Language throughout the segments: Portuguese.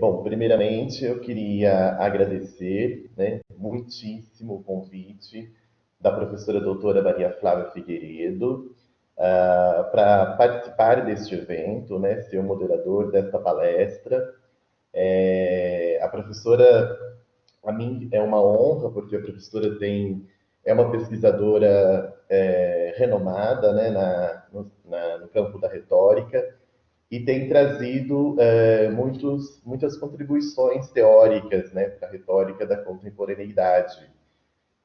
Bom, primeiramente eu queria agradecer, né, muitíssimo o convite da professora doutora Maria Flávia Figueiredo para participar deste evento, né, ser o moderador desta palestra. A professora, a mim é uma honra, porque a professora é uma pesquisadora renomada, né, no campo da retórica, e tem trazido muitas contribuições teóricas, né, para a retórica da contemporaneidade.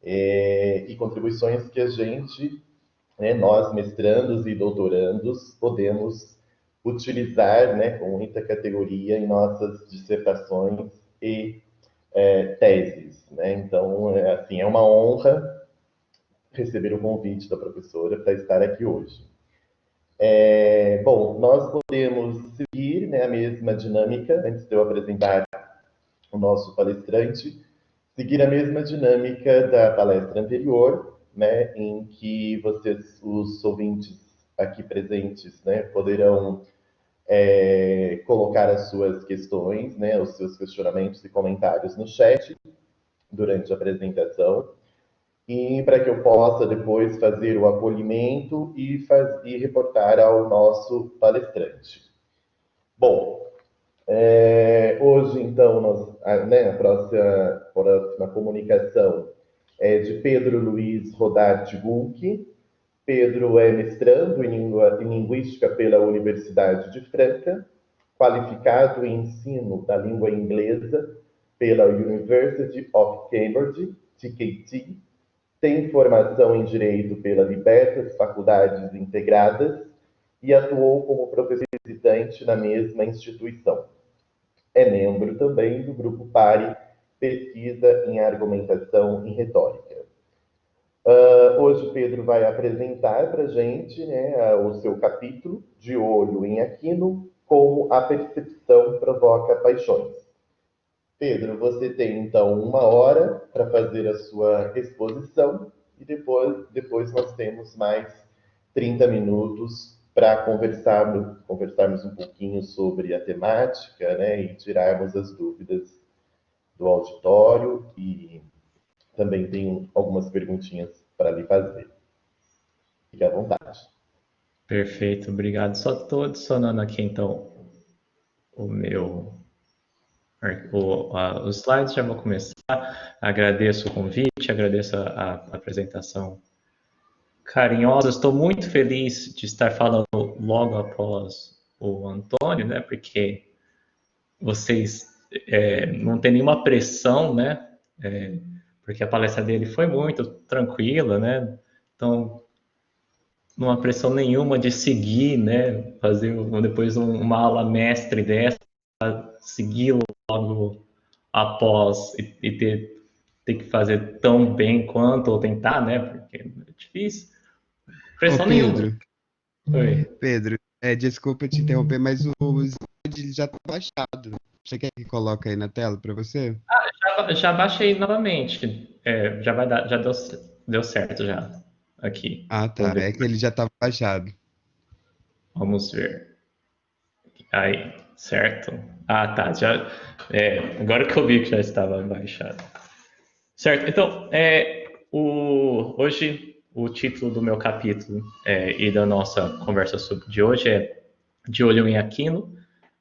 E contribuições que a gente, né, nós mestrandos e doutorandos, podemos utilizar, né, com muita categoria em nossas dissertações e teses. Né? Então, assim, é uma honra receber o convite da professora para estar aqui hoje. Bom, nós podemos seguir, né, a mesma dinâmica, antes de eu apresentar o nosso palestrante, seguir a mesma dinâmica da palestra anterior, né, em que vocês, os ouvintes aqui presentes, né, poderão colocar as suas questões, né, os seus questionamentos e comentários no chat durante a apresentação, e para que eu possa depois fazer o acolhimento e reportar ao nosso palestrante. Bom, hoje, então, a próxima comunicação é de Pedro Luiz Rodarte Gulke. Pedro é mestrando em Linguística pela Universidade de Franca, qualificado em ensino da língua inglesa pela University of Cambridge, TKT, tem formação em Direito pela Libertas Faculdades Integradas e atuou como professor visitante na mesma instituição. É membro também do Grupo PARE, Pesquisa em Argumentação em Retórica. Hoje Pedro vai apresentar para a gente, né, o seu capítulo, De Olho em Aquino, como a percepção provoca paixões. Pedro, você tem então 1 hora para fazer a sua exposição e depois nós temos mais 30 minutos para conversarmos um pouquinho sobre a temática, né, e tirarmos as dúvidas do auditório, e também tenho algumas perguntinhas para lhe fazer. Fique à vontade. Perfeito, obrigado. Só estou adicionando aqui então os slides, já vou começar. Agradeço o convite, agradeço a apresentação carinhosa. Estou muito feliz de estar falando logo após o Antônio, né? Porque vocês não tem nenhuma pressão, né? Porque a palestra dele foi muito tranquila, né? Então, não há pressão nenhuma de seguir, né? Fazer depois uma aula mestre dessa, segui-lo logo após e ter que fazer tão bem quanto, ou tentar, né? Porque é difícil. Pressão nenhuma. Oi. Pedro, desculpa te interromper, mas o slide já está baixado. Você quer que coloque aí na tela para você? Já baixei novamente. Já vai dar, já deu certo já aqui. Ah, tá. É que ele já estava baixado. Vamos ver. Aí, certo. Ah, tá. Agora que eu vi que já estava baixado. Certo. Então, hoje o título do meu capítulo e da nossa conversa de hoje é De Olho em Aquino,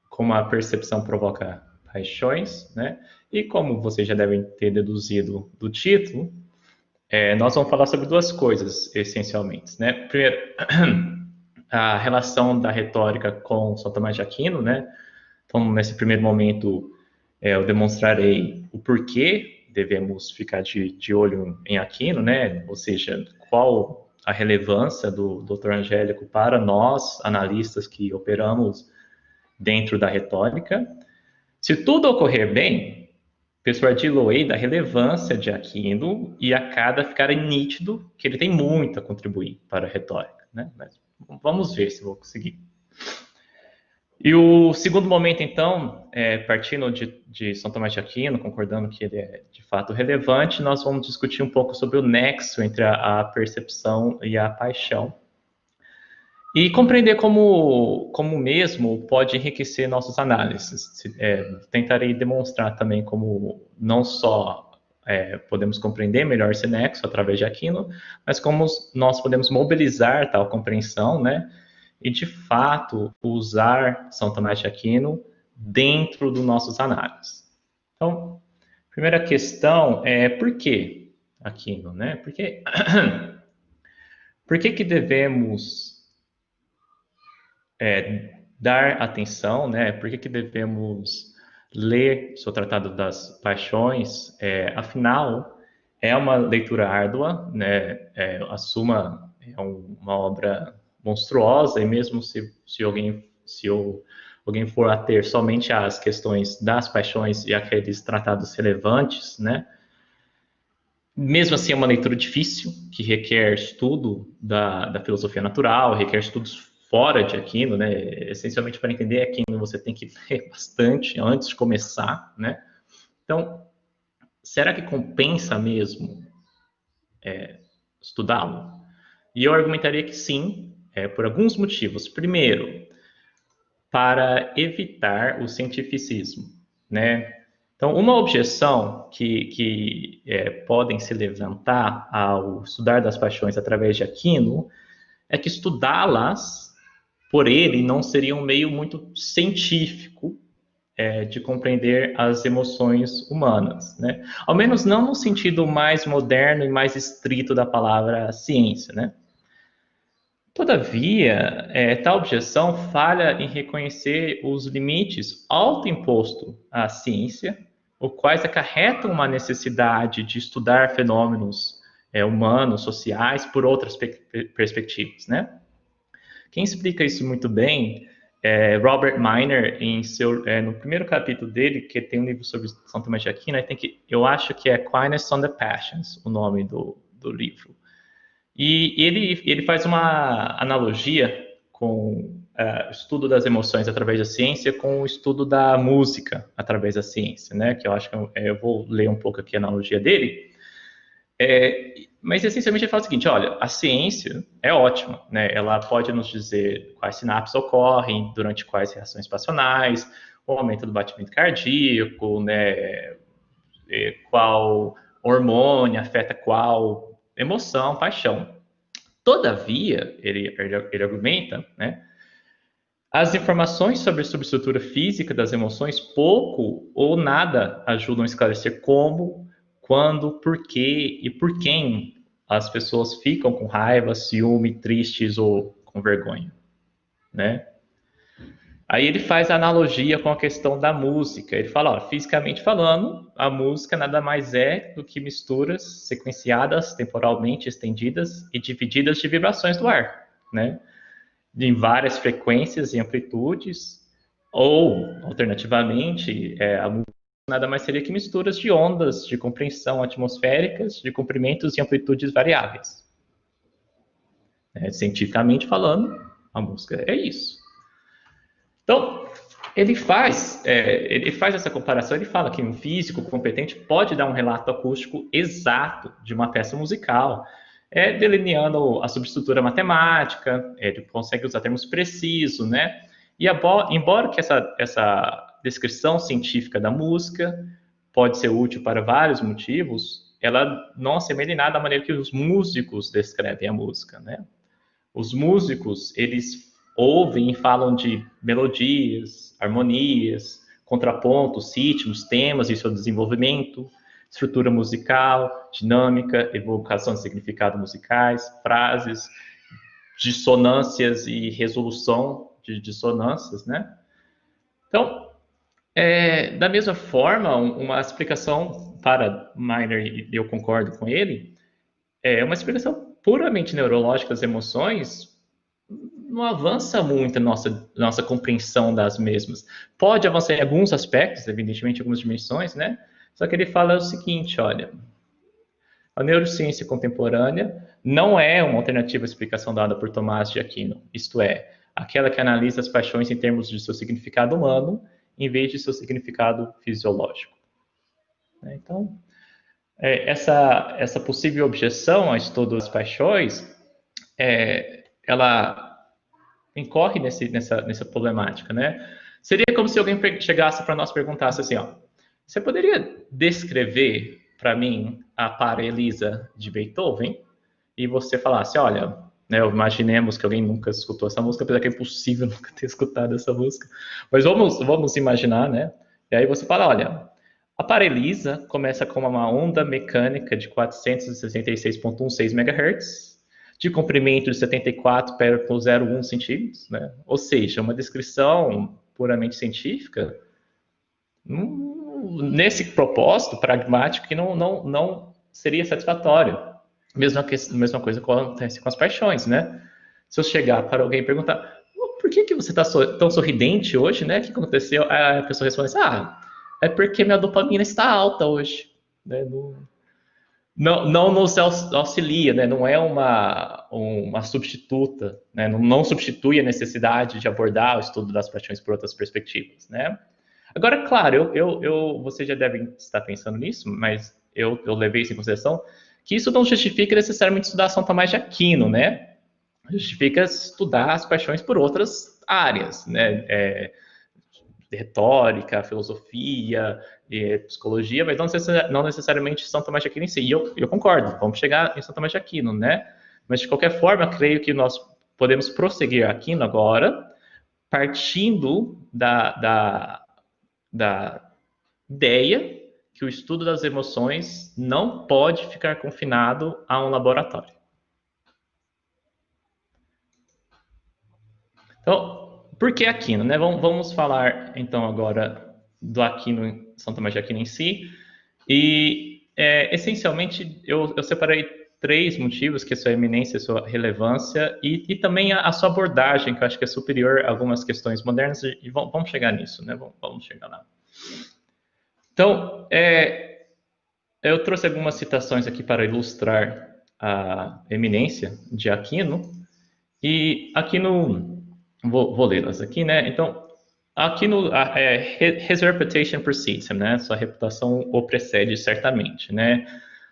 como a percepção provoca paixões, né? E como vocês já devem ter deduzido do título, nós vamos falar sobre duas coisas, essencialmente, né? Primeiro, a relação da retórica com São Tomás de Aquino, né? Então, nesse primeiro momento, eu demonstrarei o porquê devemos ficar de olho em Aquino, né? Ou seja, qual a relevância do Dr. Angélico para nós, analistas que operamos dentro da retórica. Se tudo ocorrer bem, persuadi-lo-ei da relevância de Aquino e a cada ficar nítido que ele tem muito a contribuir para a retórica, né? Mas vamos ver se vou conseguir. E o segundo momento, então, partindo de São Tomás de Aquino, concordando que ele é de fato relevante, nós vamos discutir um pouco sobre o nexo entre a percepção e a paixão. E compreender como mesmo pode enriquecer nossas análises. Tentarei demonstrar também como não só podemos compreender melhor esse nexo através de Aquino, mas como nós podemos mobilizar tal compreensão, né? E, de fato, usar São Tomás de Aquino dentro dos nossos análises. Então, primeira questão é por que Aquino, né? Por que devemos dar atenção, né? Por que devemos ler seu Tratado das Paixões? Afinal, é uma leitura árdua, né? A Suma é uma obra monstruosa, e mesmo se alguém for a ter somente as questões das paixões e aqueles tratados relevantes, né? Mesmo assim, é uma leitura difícil, que requer estudo da filosofia natural, requer estudos fora de Aquino, né? Essencialmente, para entender Aquino, você tem que ler bastante antes de começar, né? Então, será que compensa mesmo estudá-lo? E eu argumentaria que sim, por alguns motivos. Primeiro, para evitar o cientificismo, né? Então, uma objeção que podem se levantar ao estudar das paixões através de Aquino é que estudá-las por ele não seria um meio muito científico de compreender as emoções humanas, né? Ao menos não no sentido mais moderno e mais estrito da palavra ciência, né? Todavia, tal objeção falha em reconhecer os limites autoimpostos à ciência, os quais acarretam uma necessidade de estudar fenômenos humanos, sociais, por outras perspectivas, né? Quem explica isso muito bem é Robert Miner, no primeiro capítulo dele, que tem um livro sobre São Tomás de Aquino, eu acho que é Aquinas on the Passions, o nome do livro. E ele faz uma analogia com o estudo das emoções através da ciência com o estudo da música através da ciência, né? Que eu acho que eu vou ler um pouco aqui a analogia dele. Mas essencialmente ele fala o seguinte: olha, a ciência é ótima, né? Ela pode nos dizer quais sinapses ocorrem, durante quais reações passionais, o aumento do batimento cardíaco, né? Qual hormônio afeta qual emoção, paixão. Todavia, ele argumenta, né? As informações sobre a subestrutura física das emoções pouco ou nada ajudam a esclarecer como, quando, por que e por quem as pessoas ficam com raiva, ciúme, tristes ou com vergonha, né? Aí ele faz a analogia com a questão da música. Ele fala, ó, fisicamente falando, a música nada mais é do que misturas sequenciadas, temporalmente estendidas e divididas de vibrações do ar, né? Em várias frequências e amplitudes, ou, alternativamente, a música nada mais seria que misturas de ondas de compreensão atmosféricas, de comprimentos e amplitudes variáveis. Cientificamente falando, a música é isso. Então, ele faz essa comparação, ele fala que um físico competente pode dar um relato acústico exato de uma peça musical, delineando a subestrutura matemática, ele consegue usar termos precisos, né? E embora que essa descrição científica da música pode ser útil para vários motivos, ela não assemelha em nada à maneira que os músicos descrevem a música, né? Os músicos, eles ouvem e falam de melodias, harmonias, contrapontos, ritmos, temas e seu desenvolvimento, estrutura musical, dinâmica, evocação de significado musicais, frases, dissonâncias e resolução de dissonâncias, né? Então, da mesma forma, uma explicação para Miner, e eu concordo com ele, uma explicação puramente neurológica das emoções não avança muito a nossa compreensão das mesmas. Pode avançar em alguns aspectos, evidentemente, em algumas dimensões, né? Só que ele fala o seguinte, olha, a neurociência contemporânea não é uma alternativa à explicação dada por Tomás de Aquino, isto é, aquela que analisa as paixões em termos de seu significado humano, em vez de seu significado fisiológico. Então, essa possível objeção ao estudo das paixões, ela incorre nessa problemática, né? Seria como se alguém chegasse para nós e perguntasse assim, ó, você poderia descrever para mim a Paralisa de Beethoven? E você falasse, olha, né, imaginemos que alguém nunca escutou essa música, apesar que é impossível nunca ter escutado essa música, mas vamos imaginar, né? E aí você fala, olha, a Paralisa começa com uma onda mecânica de 466,16 MHz, de comprimento de 74,01 centímetros, né? Ou seja, uma descrição puramente científica, nesse propósito pragmático que não seria satisfatório. Mesma coisa acontece com as paixões, né? Se eu chegar para alguém e perguntar, por que você está tão sorridente hoje, né? O que aconteceu? A pessoa responde assim, é porque minha dopamina está alta hoje, né? Não nos auxilia, né? Não é uma substituta, né? Não substitui a necessidade de abordar o estudo das paixões por outras perspectivas, né? Agora, claro, você já deve estar pensando nisso, mas eu levei isso em consideração, que isso não justifica necessariamente estudar São Tomás de Aquino, né? Justifica estudar as paixões por outras áreas, né? Retórica, filosofia, psicologia, mas não necessariamente São Tomás de Aquino em si. E eu concordo, vamos chegar em São Tomás de Aquino, né? Mas, de qualquer forma, creio que nós podemos prosseguir Aquino agora, partindo da ideia que o estudo das emoções não pode ficar confinado a um laboratório. Então, por que Aquino, né? Vamos falar, então, agora do Aquino, São Tomás de Aquino em si. E, essencialmente, eu separei 3 motivos, que é a sua eminência, a sua relevância, e também a sua abordagem, que eu acho que é superior a algumas questões modernas, e vamos chegar nisso, né? Vamos chegar lá. Então, eu trouxe algumas citações aqui para ilustrar a eminência de Aquino, e Aquino, vou lê-las aqui, né? Então, Aquino, his reputation precedes him, né? Sua reputação o precede certamente, né?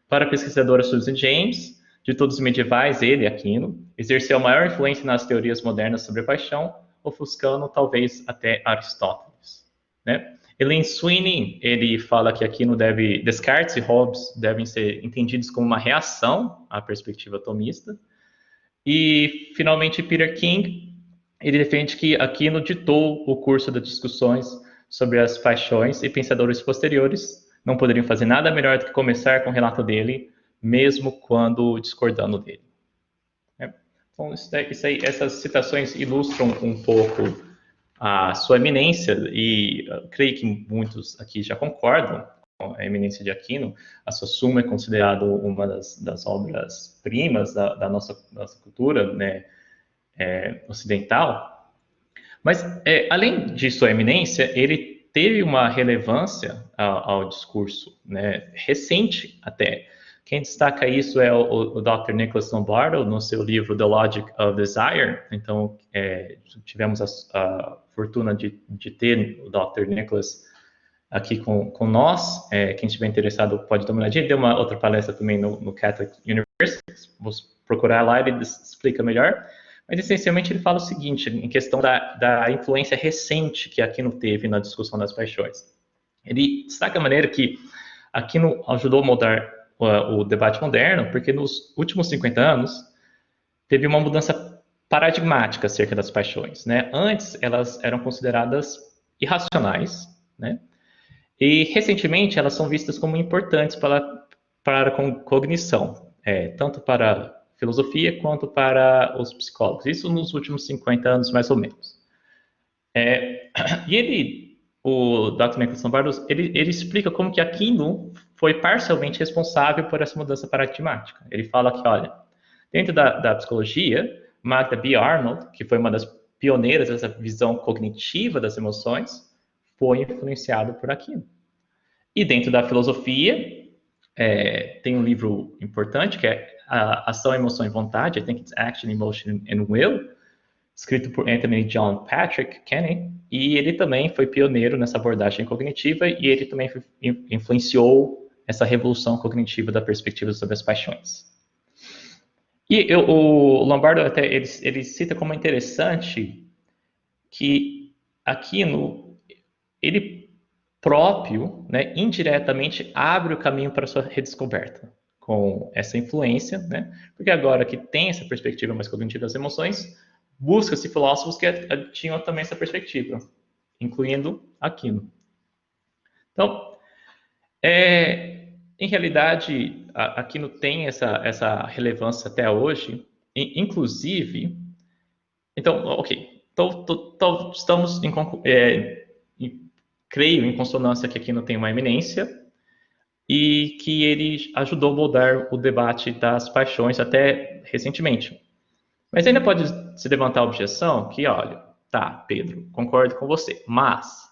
Para a pesquisadora Susan James, de todos os medievais, ele, Aquino, exerceu a maior influência nas teorias modernas sobre a paixão, ofuscando talvez até Aristóteles, né? Elaine Sweeney, ele fala que Descartes e Hobbes devem ser entendidos como uma reação à perspectiva tomista. E, finalmente, Peter King, ele defende que Aquino ditou o curso das discussões sobre as paixões e pensadores posteriores não poderiam fazer nada melhor do que começar com o relato dele, mesmo quando discordando dele. Então, essas citações ilustram um pouco a sua eminência, e creio que muitos aqui já concordam com a eminência de Aquino. A sua Suma é considerado uma das obras-primas da nossa cultura, né, ocidental. Mas, além de sua eminência, ele teve uma relevância ao discurso, né, recente até. Quem destaca isso é o Dr. Nicholas Lombardo, no seu livro The Logic of Desire. Então, tivemos a fortuna de ter o Dr. Nicholas aqui com nós. Quem estiver interessado pode dar uma olhadinha. Ele deu uma outra palestra também no Catholic University. Vou procurar lá, ele explica melhor. Mas, essencialmente, ele fala o seguinte, em questão da influência recente que Aquino teve na discussão das paixões. Ele destaca a maneira que Aquino ajudou a moldar o debate moderno, porque nos últimos 50 anos teve uma mudança paradigmática acerca das paixões, né? Antes elas eram consideradas irracionais, né? E recentemente elas são vistas como importantes para a cognição, tanto para a filosofia quanto para os psicólogos. Isso nos últimos 50 anos, mais ou menos. E o Dr. Nicholas Lombardo, ele explica como que Aquino foi parcialmente responsável por essa mudança paradigmática. Ele fala que, olha, dentro da psicologia, Magda B. Arnold, que foi uma das pioneiras dessa visão cognitiva das emoções, foi influenciado por Aquino. E dentro da filosofia, tem um livro importante, que é Ação, Emoção e Vontade, I think it's Action, Emotion and Will, escrito por Anthony John Patrick Kenny, e ele também foi pioneiro nessa abordagem cognitiva, e ele também influenciou essa revolução cognitiva da perspectiva sobre as paixões. E o Lombardo até ele cita como interessante que Aquino, ele próprio, né, indiretamente abre o caminho para a sua redescoberta com essa influência, né? Porque agora que tem essa perspectiva mais cognitiva das emoções, busca-se filósofos que tinham também essa perspectiva, incluindo Aquino. Então, em realidade, Aquino tem essa relevância até hoje, inclusive. Então, ok. Então, estamos creio em consonância que Aquino tem uma eminência e que ele ajudou a moldar o debate das paixões até recentemente. Mas ainda pode se levantar a objeção que, olha, tá, Pedro, concordo com você, mas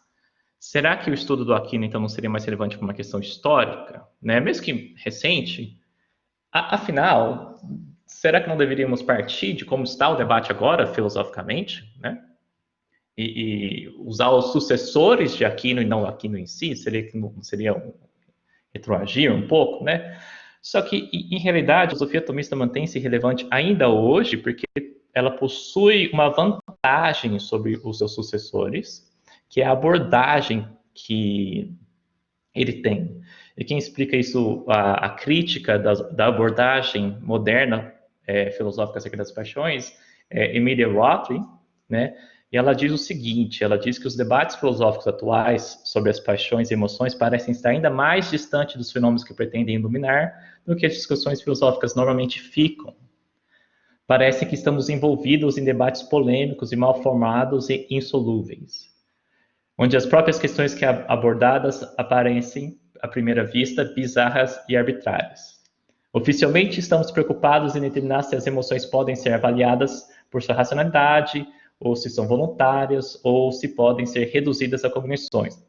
será que o estudo do Aquino, então, não seria mais relevante para uma questão histórica, né? Mesmo que recente? Afinal, será que não deveríamos partir de como está o debate agora, filosoficamente, né? E usar os sucessores de Aquino e não Aquino em si? Seria retroagir um pouco, né? Só que, em realidade, a filosofia atomista mantém-se relevante ainda hoje porque ela possui uma vantagem sobre os seus sucessores, que é a abordagem que ele tem. E quem explica isso, a crítica da abordagem moderna filosófica acerca das paixões, é Emilia Rothry, né? E ela diz o seguinte, ela diz que os debates filosóficos atuais sobre as paixões e emoções parecem estar ainda mais distantes dos fenômenos que pretendem iluminar do que as discussões filosóficas normalmente ficam. Parece que estamos envolvidos em debates polêmicos e mal formados e insolúveis, onde as próprias questões que abordadas aparecem, à primeira vista, bizarras e arbitrárias. Oficialmente, estamos preocupados em determinar se as emoções podem ser avaliadas por sua racionalidade, ou se são voluntárias, ou se podem ser reduzidas a cognições,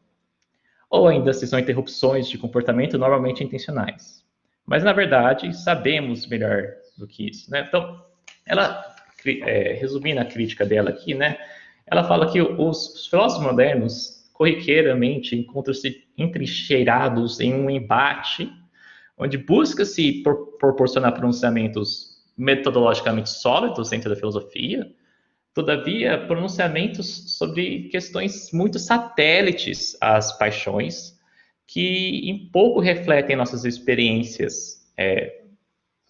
ou ainda se são interrupções de comportamento normalmente intencionais. Mas, na verdade, sabemos melhor do que isso, né? Então, ela, resumindo a crítica dela aqui, né? Ela fala que os filósofos modernos, corriqueiramente, encontram-se entrincheirados em um embate onde busca-se proporcionar pronunciamentos metodologicamente sólidos dentro da filosofia, todavia, pronunciamentos sobre questões muito satélites às paixões, que em pouco refletem nossas experiências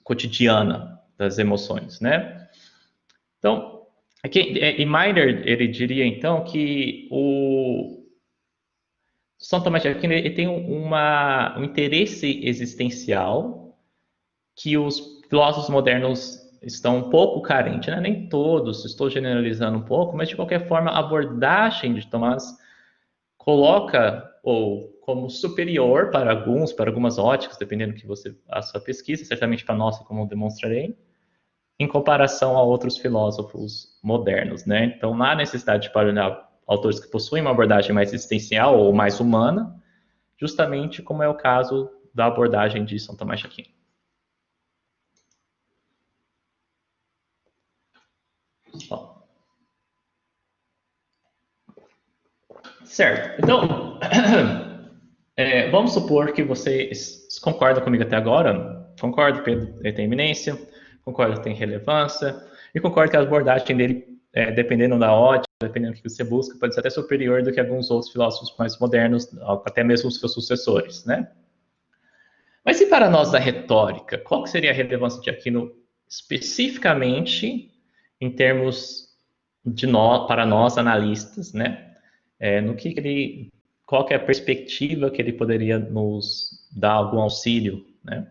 cotidianas das emoções, né? Então, e Miner, ele diria, então, que o São Tomás de Aquino ele tem um interesse existencial que os filósofos modernos estão um pouco carentes, né? Nem todos, estou generalizando um pouco, mas de qualquer forma a abordagem de Tomás coloca ou como superior para algumas óticas, dependendo do que a sua pesquisa, certamente para a nossa, como eu demonstrarei, em comparação a outros filósofos modernos, né? Então, não há necessidade de parar autores que possuem uma abordagem mais existencial ou mais humana, justamente como é o caso da abordagem de São Tomás de Aquino. Certo. Então, vamos supor que vocês concordam comigo até agora. Concordo que ele tem eminência, concordo que tem relevância, e concordo que a abordagem dele, dependendo da ótica, dependendo do que você busca, pode ser até superior do que alguns outros filósofos mais modernos, até mesmo os seus sucessores, né? Mas e para nós da retórica? Qual que seria a relevância de Aquino especificamente em termos de para nós analistas, né? No que ele, qual que é a perspectiva que ele poderia nos dar algum auxílio, né?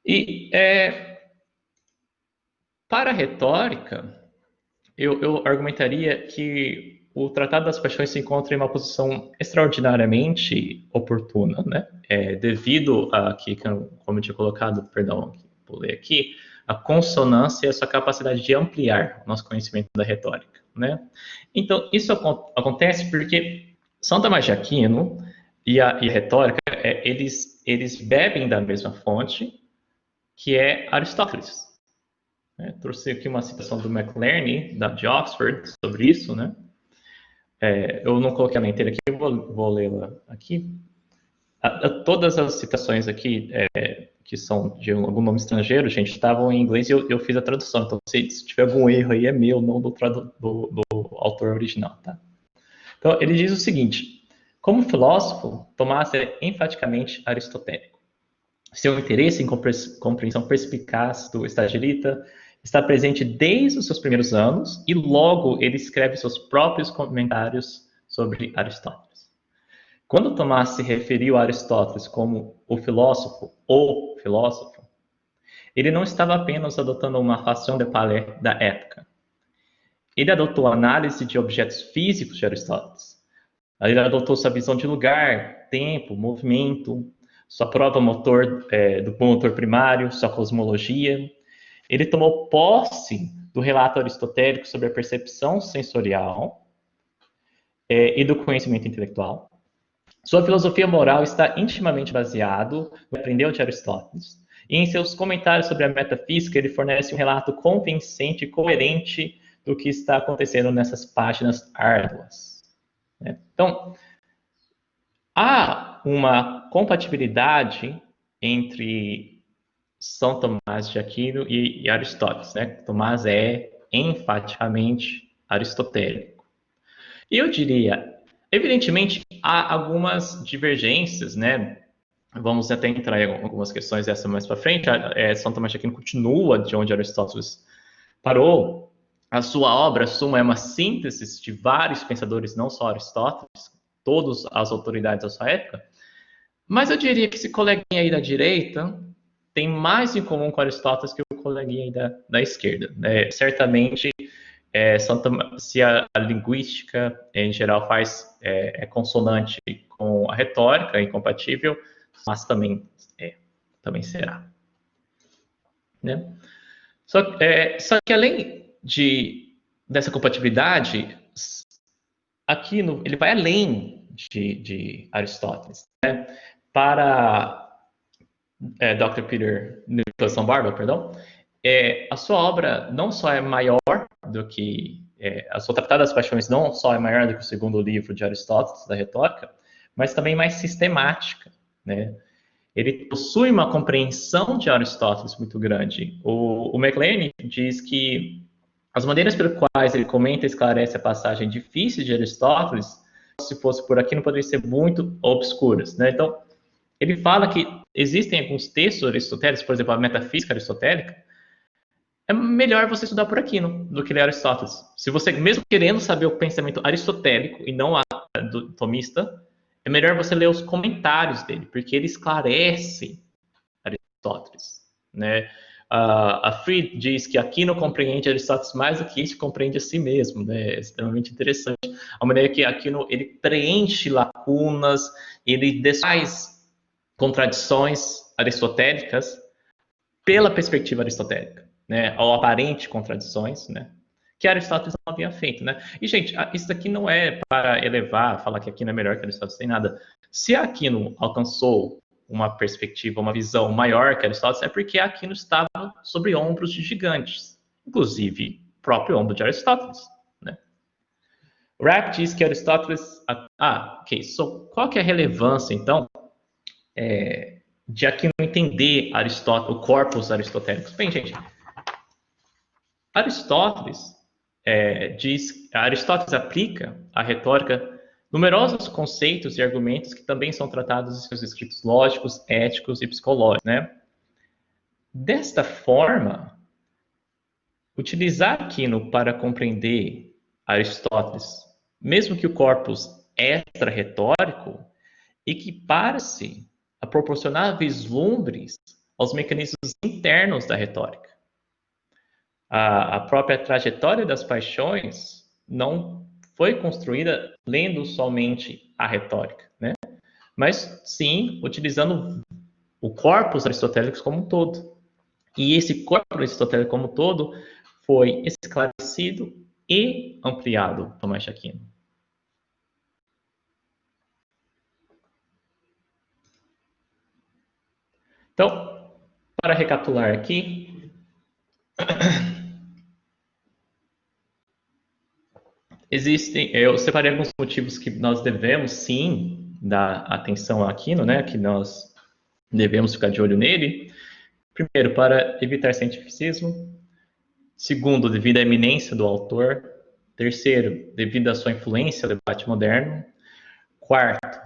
E para a retórica, eu argumentaria que o Tratado das Paixões se encontra em uma posição extraordinariamente oportuna, né? Devido a que, como eu tinha colocado, perdão, vou ler aqui, a consonância e a sua capacidade de ampliar o nosso conhecimento da retórica, né? Então, isso acontece porque São Tomás de Aquino e a retórica, eles bebem da mesma fonte, que é Aristóteles. Trouxe aqui uma citação do McLaren, de Oxford, sobre isso, né? Eu não coloquei ela inteira aqui, eu vou lê-la aqui. Todas as citações aqui que são de algum nome estrangeiro, gente, estavam em inglês e eu fiz a tradução. Então, se tiver algum erro aí, é meu, não do autor original, tá? Então, ele diz o seguinte: como filósofo, Tomás é enfaticamente aristotélico. Seu interesse em compreensão perspicaz do Estagirita está presente desde os seus primeiros anos e logo ele escreve seus próprios comentários sobre Aristóteles. Quando Tomás se referiu a Aristóteles como o filósofo ou filósofo, ele não estava apenas adotando uma ração de palais da época. Ele adotou a análise de objetos físicos de Aristóteles. Ele adotou sua visão de lugar, tempo, movimento, sua prova motor, do motor primário, sua cosmologia. Ele tomou posse do relato aristotélico sobre a percepção sensorial e do conhecimento intelectual. Sua filosofia moral está intimamente baseado no que aprendeu de Aristóteles. E em seus comentários sobre a metafísica, ele fornece um relato convincente e coerente do que está acontecendo nessas páginas árduas. Então, há uma compatibilidade entre São Tomás de Aquino e Aristóteles, né? Tomás é enfaticamente aristotélico. E eu diria, evidentemente, há algumas divergências, né? Vamos até entrar em algumas questões dessa mais para frente. São Tomás de Aquino continua de onde Aristóteles parou. A sua obra, Suma, é uma síntese de vários pensadores, não só Aristóteles, todas as autoridades da sua época. Mas eu diria que esse coleguinha aí da direita tem mais em comum com Aristóteles que o coleguinha aí da esquerda. Certamente, se a linguística, em geral, é consonante com a retórica, é incompatível, mas também será. Né? Só que além dessa compatibilidade, Aquino ele vai além de Aristóteles. Né? Para Dr. Peter Nicholson Barber, a sua obra não só é maior do que a sua Tratada das Paixões não só é maior do que o segundo livro de Aristóteles, da Retórica, mas também mais sistemática, né? Ele possui uma compreensão de Aristóteles muito grande. O McLean diz que as maneiras pelas quais ele comenta e esclarece a passagem difícil de Aristóteles, se fosse por aqui, não poderiam ser muito obscuras, né? Então, ele fala que existem alguns textos aristotélicos, por exemplo, a metafísica aristotélica, é melhor você estudar por Aquino do que ler Aristóteles. Se você, mesmo querendo saber o pensamento aristotélico e não do tomista, é melhor você ler os comentários dele, porque ele esclarece Aristóteles. Né? A Fried diz que Aquino compreende Aristóteles mais do que este compreende a si mesmo. Né? É extremamente interessante. A maneira que Aquino ele preenche lacunas, ele desfaz contradições aristotélicas pela perspectiva aristotélica. Né, ou aparente contradições, né, que Aristóteles não havia feito. Né? E, gente, isso aqui não é para elevar, falar que Aquino é melhor que Aristóteles, nem nada. Se Aquino alcançou uma perspectiva, uma visão maior que Aristóteles, é porque Aquino estava sobre ombros de gigantes, inclusive o próprio ombro de Aristóteles. Né? Rapp diz que Aristóteles... qual que é a relevância, então, de Aquino entender o corpus aristotélico? Bem, gente... Aristóteles aplica à retórica numerosos conceitos e argumentos que também são tratados em seus escritos lógicos, éticos e psicológicos. Né? Desta forma, utilizar Aquino para compreender Aristóteles, mesmo que o corpus extra-retórico, equipara-se a proporcionar vislumbres aos mecanismos internos da retórica. A própria trajetória das paixões não foi construída lendo somente a retórica, né? Mas sim utilizando o corpus aristotélico como um todo. E esse corpus aristotélico como um todo foi esclarecido e ampliado por Tomás de Aquino. Então, para recapitular aqui, eu separei alguns motivos que nós devemos, sim, dar atenção a Aquino, né? Que nós devemos ficar de olho nele. Primeiro, para evitar cientificismo. Segundo, devido à eminência do autor. Terceiro, devido à sua influência no debate moderno. Quarto,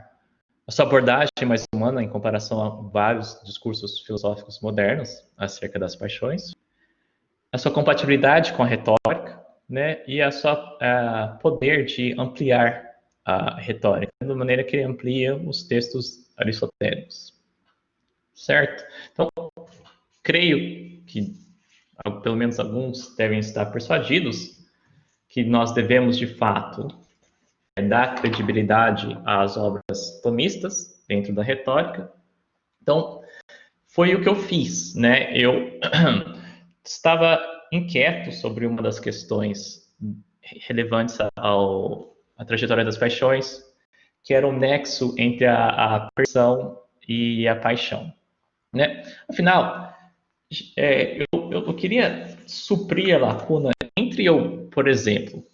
a sua abordagem é mais humana em comparação a vários discursos filosóficos modernos acerca das paixões. A sua compatibilidade com a retórica, né? E a sua poder de ampliar a retórica, de maneira que ele amplia os textos aristotélicos. Certo? Então, creio que pelo menos alguns devem estar persuadidos que nós devemos, de fato, dar credibilidade às obras tomistas dentro da retórica. Então, foi o que eu fiz, né? Eu estava inquieto sobre uma das questões relevantes à trajetória das paixões, que era o nexo entre a perversão e a paixão, né? Afinal, eu queria suprir a lacuna entre eu, por exemplo,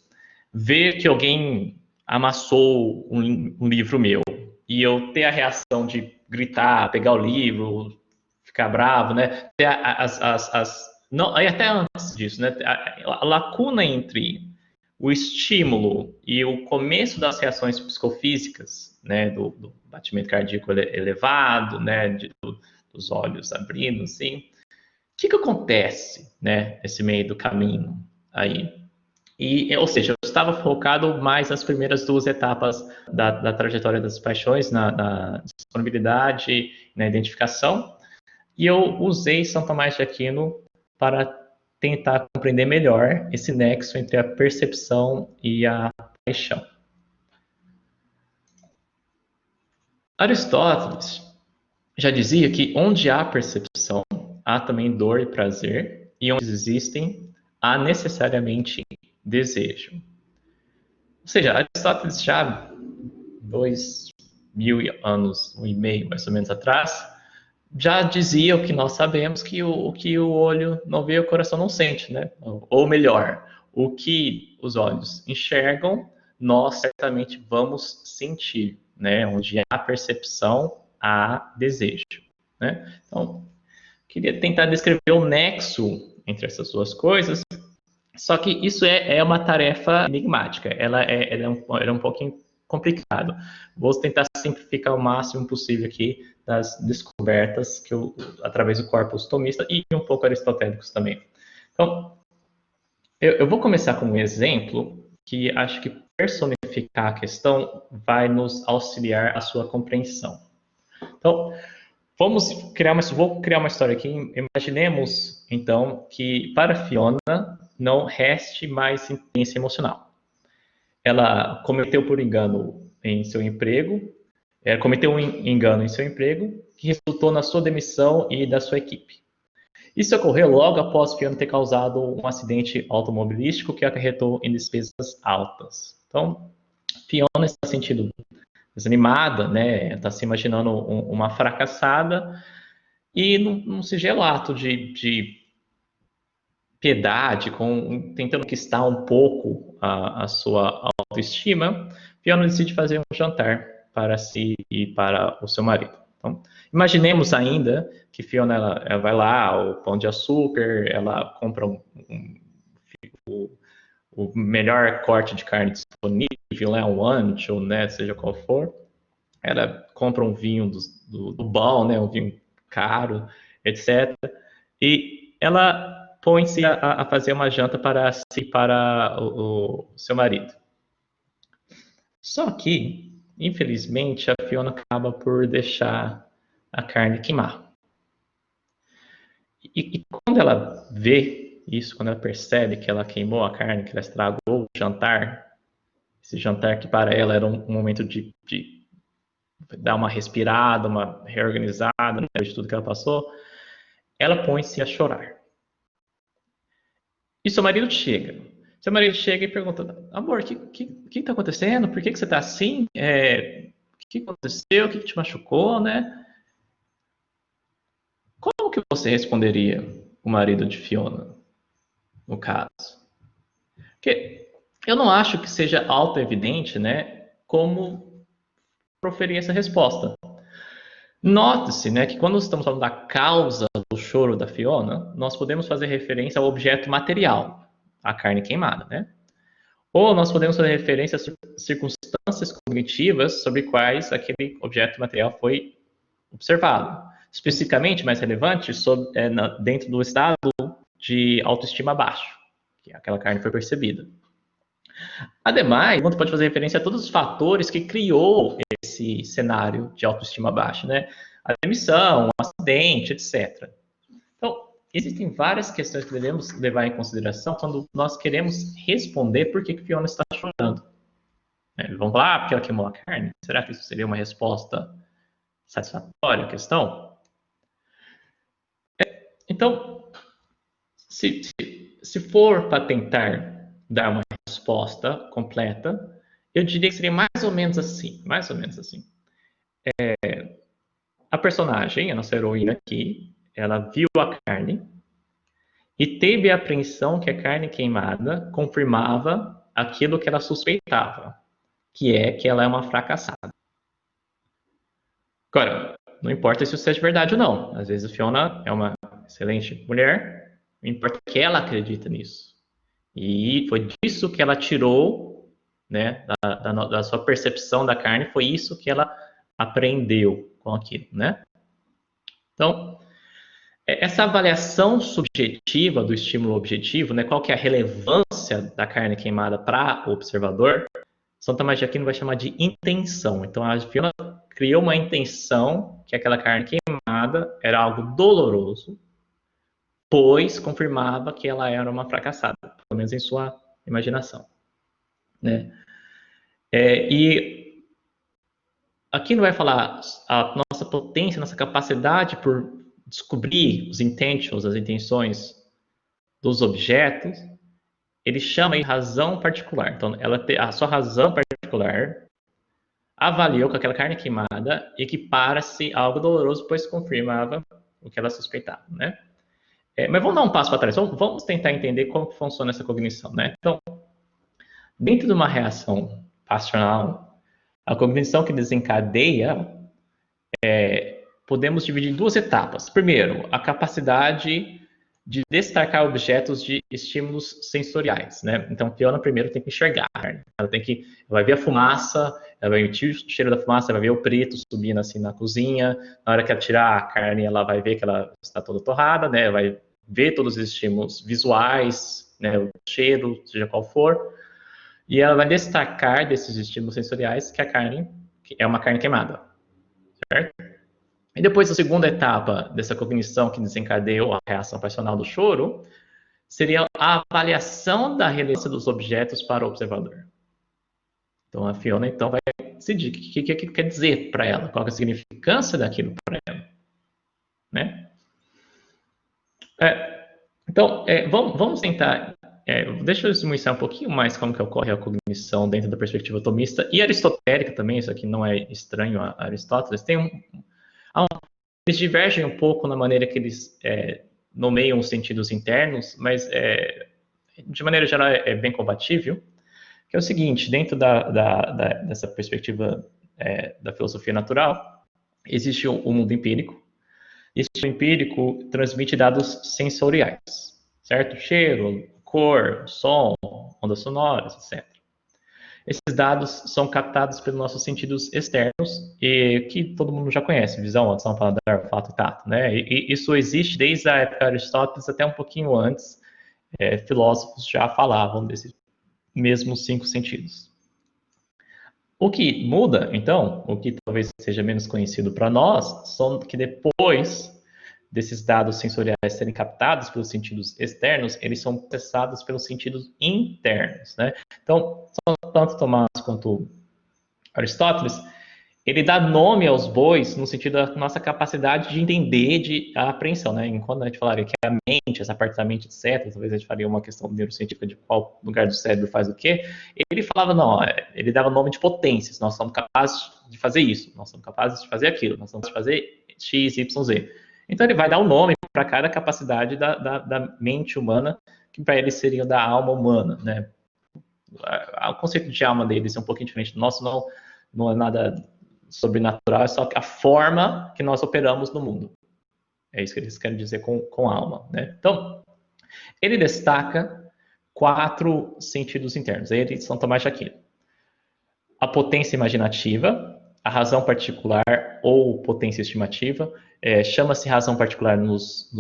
ver que alguém amassou um livro meu e eu ter a reação de gritar, pegar o livro, ficar bravo, né? Ter não, e até antes disso, né? A lacuna entre o estímulo e o começo das reações psicofísicas, né? Do batimento cardíaco elevado, né? Dos olhos abrindo, assim. O que acontece, né? Nesse meio do caminho aí? Ou seja, eu estava focado mais nas primeiras duas etapas da trajetória das paixões, na disponibilidade, na identificação, e eu usei São Tomás de Aquino para tentar compreender melhor esse nexo entre a percepção e a paixão. Aristóteles já dizia que onde há percepção, há também dor e prazer, e onde existem, há necessariamente desejo. Ou seja, Aristóteles já 2.000 anos, 1,5 mais ou menos atrás, já dizia o que nós sabemos, que o que o olho não vê, o coração não sente, né? Ou melhor, o que os olhos enxergam, nós certamente vamos sentir, né? Onde há percepção, há desejo, né? Então, queria tentar descrever o nexo entre essas duas coisas, só que isso é uma tarefa enigmática, ela é um pouquinho complicado. Vou tentar simplificar o máximo possível aqui das descobertas que através do corpus tomista e um pouco aristotélicos também. Então, eu vou começar com um exemplo que acho que personificar a questão vai nos auxiliar a sua compreensão. Então, vou criar uma história aqui. Imaginemos, então, que para Fiona não reste mais inteligência emocional. Ela cometeu por engano em seu emprego, cometeu um engano em seu emprego, que resultou na sua demissão e da sua equipe. Isso ocorreu logo após Fiona ter causado um acidente automobilístico que acarretou em despesas altas. Então, Fiona está sentindo desanimada, né? Está se imaginando uma fracassada e num sigilo ato de piedade, tentando conquistar um pouco a sua autoestima, Fiona decide fazer um jantar para si e para o seu marido. Então, imaginemos ainda que Fiona ela vai lá, o pão de açúcar, ela compra o melhor corte de carne disponível, né, um ancho, né, seja qual for. Ela compra um vinho do bom, né, um vinho caro, etc. E ela põe-se a fazer uma janta para si e para o seu marido. Só que, infelizmente, a Fiona acaba por deixar a carne queimar. E quando ela vê isso, quando ela percebe que ela queimou a carne, que ela estragou o jantar, esse jantar que para ela era um momento de dar uma respirada, uma reorganizada, né, de tudo que ela passou, ela põe-se a chorar. E seu marido chega. Seu marido chega e pergunta: amor, o que está acontecendo? Por que você está assim? O que aconteceu? O que te machucou, né? Como que você responderia o marido de Fiona, no caso? Porque eu não acho que seja auto-evidente, né, como proferir essa resposta. Note-se, né, que quando estamos falando da causa do choro da Fiona, nós podemos fazer referência ao objeto material, a carne queimada, né? Ou nós podemos fazer referência às circunstâncias cognitivas sobre quais aquele objeto material foi observado. Especificamente, mais relevante, dentro do estado de autoestima baixo, que aquela carne foi percebida. Ademais, você pode fazer referência a todos os fatores que criou esse cenário de autoestima baixa, né? A demissão, o acidente, etc. Então, existem várias questões que devemos levar em consideração quando nós queremos responder por que Fiona está chorando. Vamos falar, porque ela queimou a carne? Será que isso seria uma resposta satisfatória à questão? Então, se for para tentar dar uma resposta completa, eu diria que seria mais ou menos assim. A personagem, a nossa heroína aqui, ela viu a carne e teve a apreensão que a carne queimada confirmava aquilo que ela suspeitava, que é que ela é uma fracassada. Agora, não importa se isso é de verdade ou não. Às vezes a Fiona é uma excelente mulher, não importa que ela acredita nisso. E foi disso que ela tirou, né, da sua percepção da carne, foi isso que ela aprendeu com aquilo, né? Então, essa avaliação subjetiva do estímulo objetivo, né, qual que é a relevância da carne queimada para o observador, São Tomás de Aquino vai chamar de intenção. Então, a Fiona criou uma intenção que aquela carne queimada era algo doloroso, pois confirmava que ela era uma fracassada, pelo menos em sua imaginação, né? E aqui não vai falar a nossa potência, nossa capacidade por descobrir os intentions, as intenções dos objetos. Ele chama de razão particular. Então, a sua razão particular avaliou que aquela carne queimada equipara-se a algo doloroso, pois confirmava o que ela suspeitava, né? Mas vamos dar um passo para trás. Vamos tentar entender como funciona essa cognição, né? Então, dentro de uma reação passional, a cognição que desencadeia, podemos dividir em duas etapas. Primeiro, a capacidade de destacar objetos de estímulos sensoriais, né? Então, Fiona primeiro tem que enxergar. Ela vai ver a fumaça, ela vai sentir o cheiro da fumaça, ela vai ver o preto subindo assim na cozinha. Na hora que ela tirar a carne, ela vai ver que ela está toda torrada, né? Vai ver todos os estímulos visuais, né? O cheiro, seja qual for. E ela vai destacar desses estímulos sensoriais que a carne é uma carne queimada, certo? E depois, a segunda etapa dessa cognição que desencadeou a reação passional do choro seria a avaliação da relevância dos objetos para o observador. Então, a Fiona então vai decidir o que aquilo quer dizer para ela, qual é a significância daquilo para ela, né? Então, vamos tentar... deixa eu esmiuçar um pouquinho mais como que ocorre a cognição dentro da perspectiva tomista e aristotélica também. Isso aqui não é estranho a Aristóteles. Eles divergem um pouco na maneira que eles nomeiam os sentidos internos, mas de maneira geral é bem compatível, que é o seguinte: dentro dessa perspectiva da filosofia natural, existe o mundo empírico. Esse mundo empírico transmite dados sensoriais, certo? Cheiro, cor, som, ondas sonoras, etc. Esses dados são captados pelos nossos sentidos externos, e que todo mundo já conhece: visão, audição, paladar, olfato e tato, né? E isso existe desde a época de Aristóteles até um pouquinho antes. Filósofos já falavam desses mesmos 5 sentidos. O que muda, então, o que talvez seja menos conhecido para nós, são que depois desses dados sensoriais serem captados pelos sentidos externos, eles são processados pelos sentidos internos, né? Então, tanto Tomás quanto Aristóteles, ele dá nome aos bois no sentido da nossa capacidade de entender a apreensão, né? Enquanto a gente falaria que a mente, essa parte da mente, etc., talvez a gente faria uma questão neurocientífica de qual lugar do cérebro faz o quê, ele falava, não, ele dava nome de potências: nós somos capazes de fazer isso, nós somos capazes de fazer aquilo, nós somos capazes de fazer X, Y, Z. Então, ele vai dar um nome para cada capacidade da mente humana, que para ele seria da alma humana, né? O conceito de alma deles é um pouquinho diferente do nosso, não é nada sobrenatural, é só a forma que nós operamos no mundo. É isso que eles querem dizer com alma, né? Então, ele destaca 4 sentidos internos. Ele, São Tomás de Aquino. A potência imaginativa, a razão particular ou potência estimativa, chama-se razão particular nos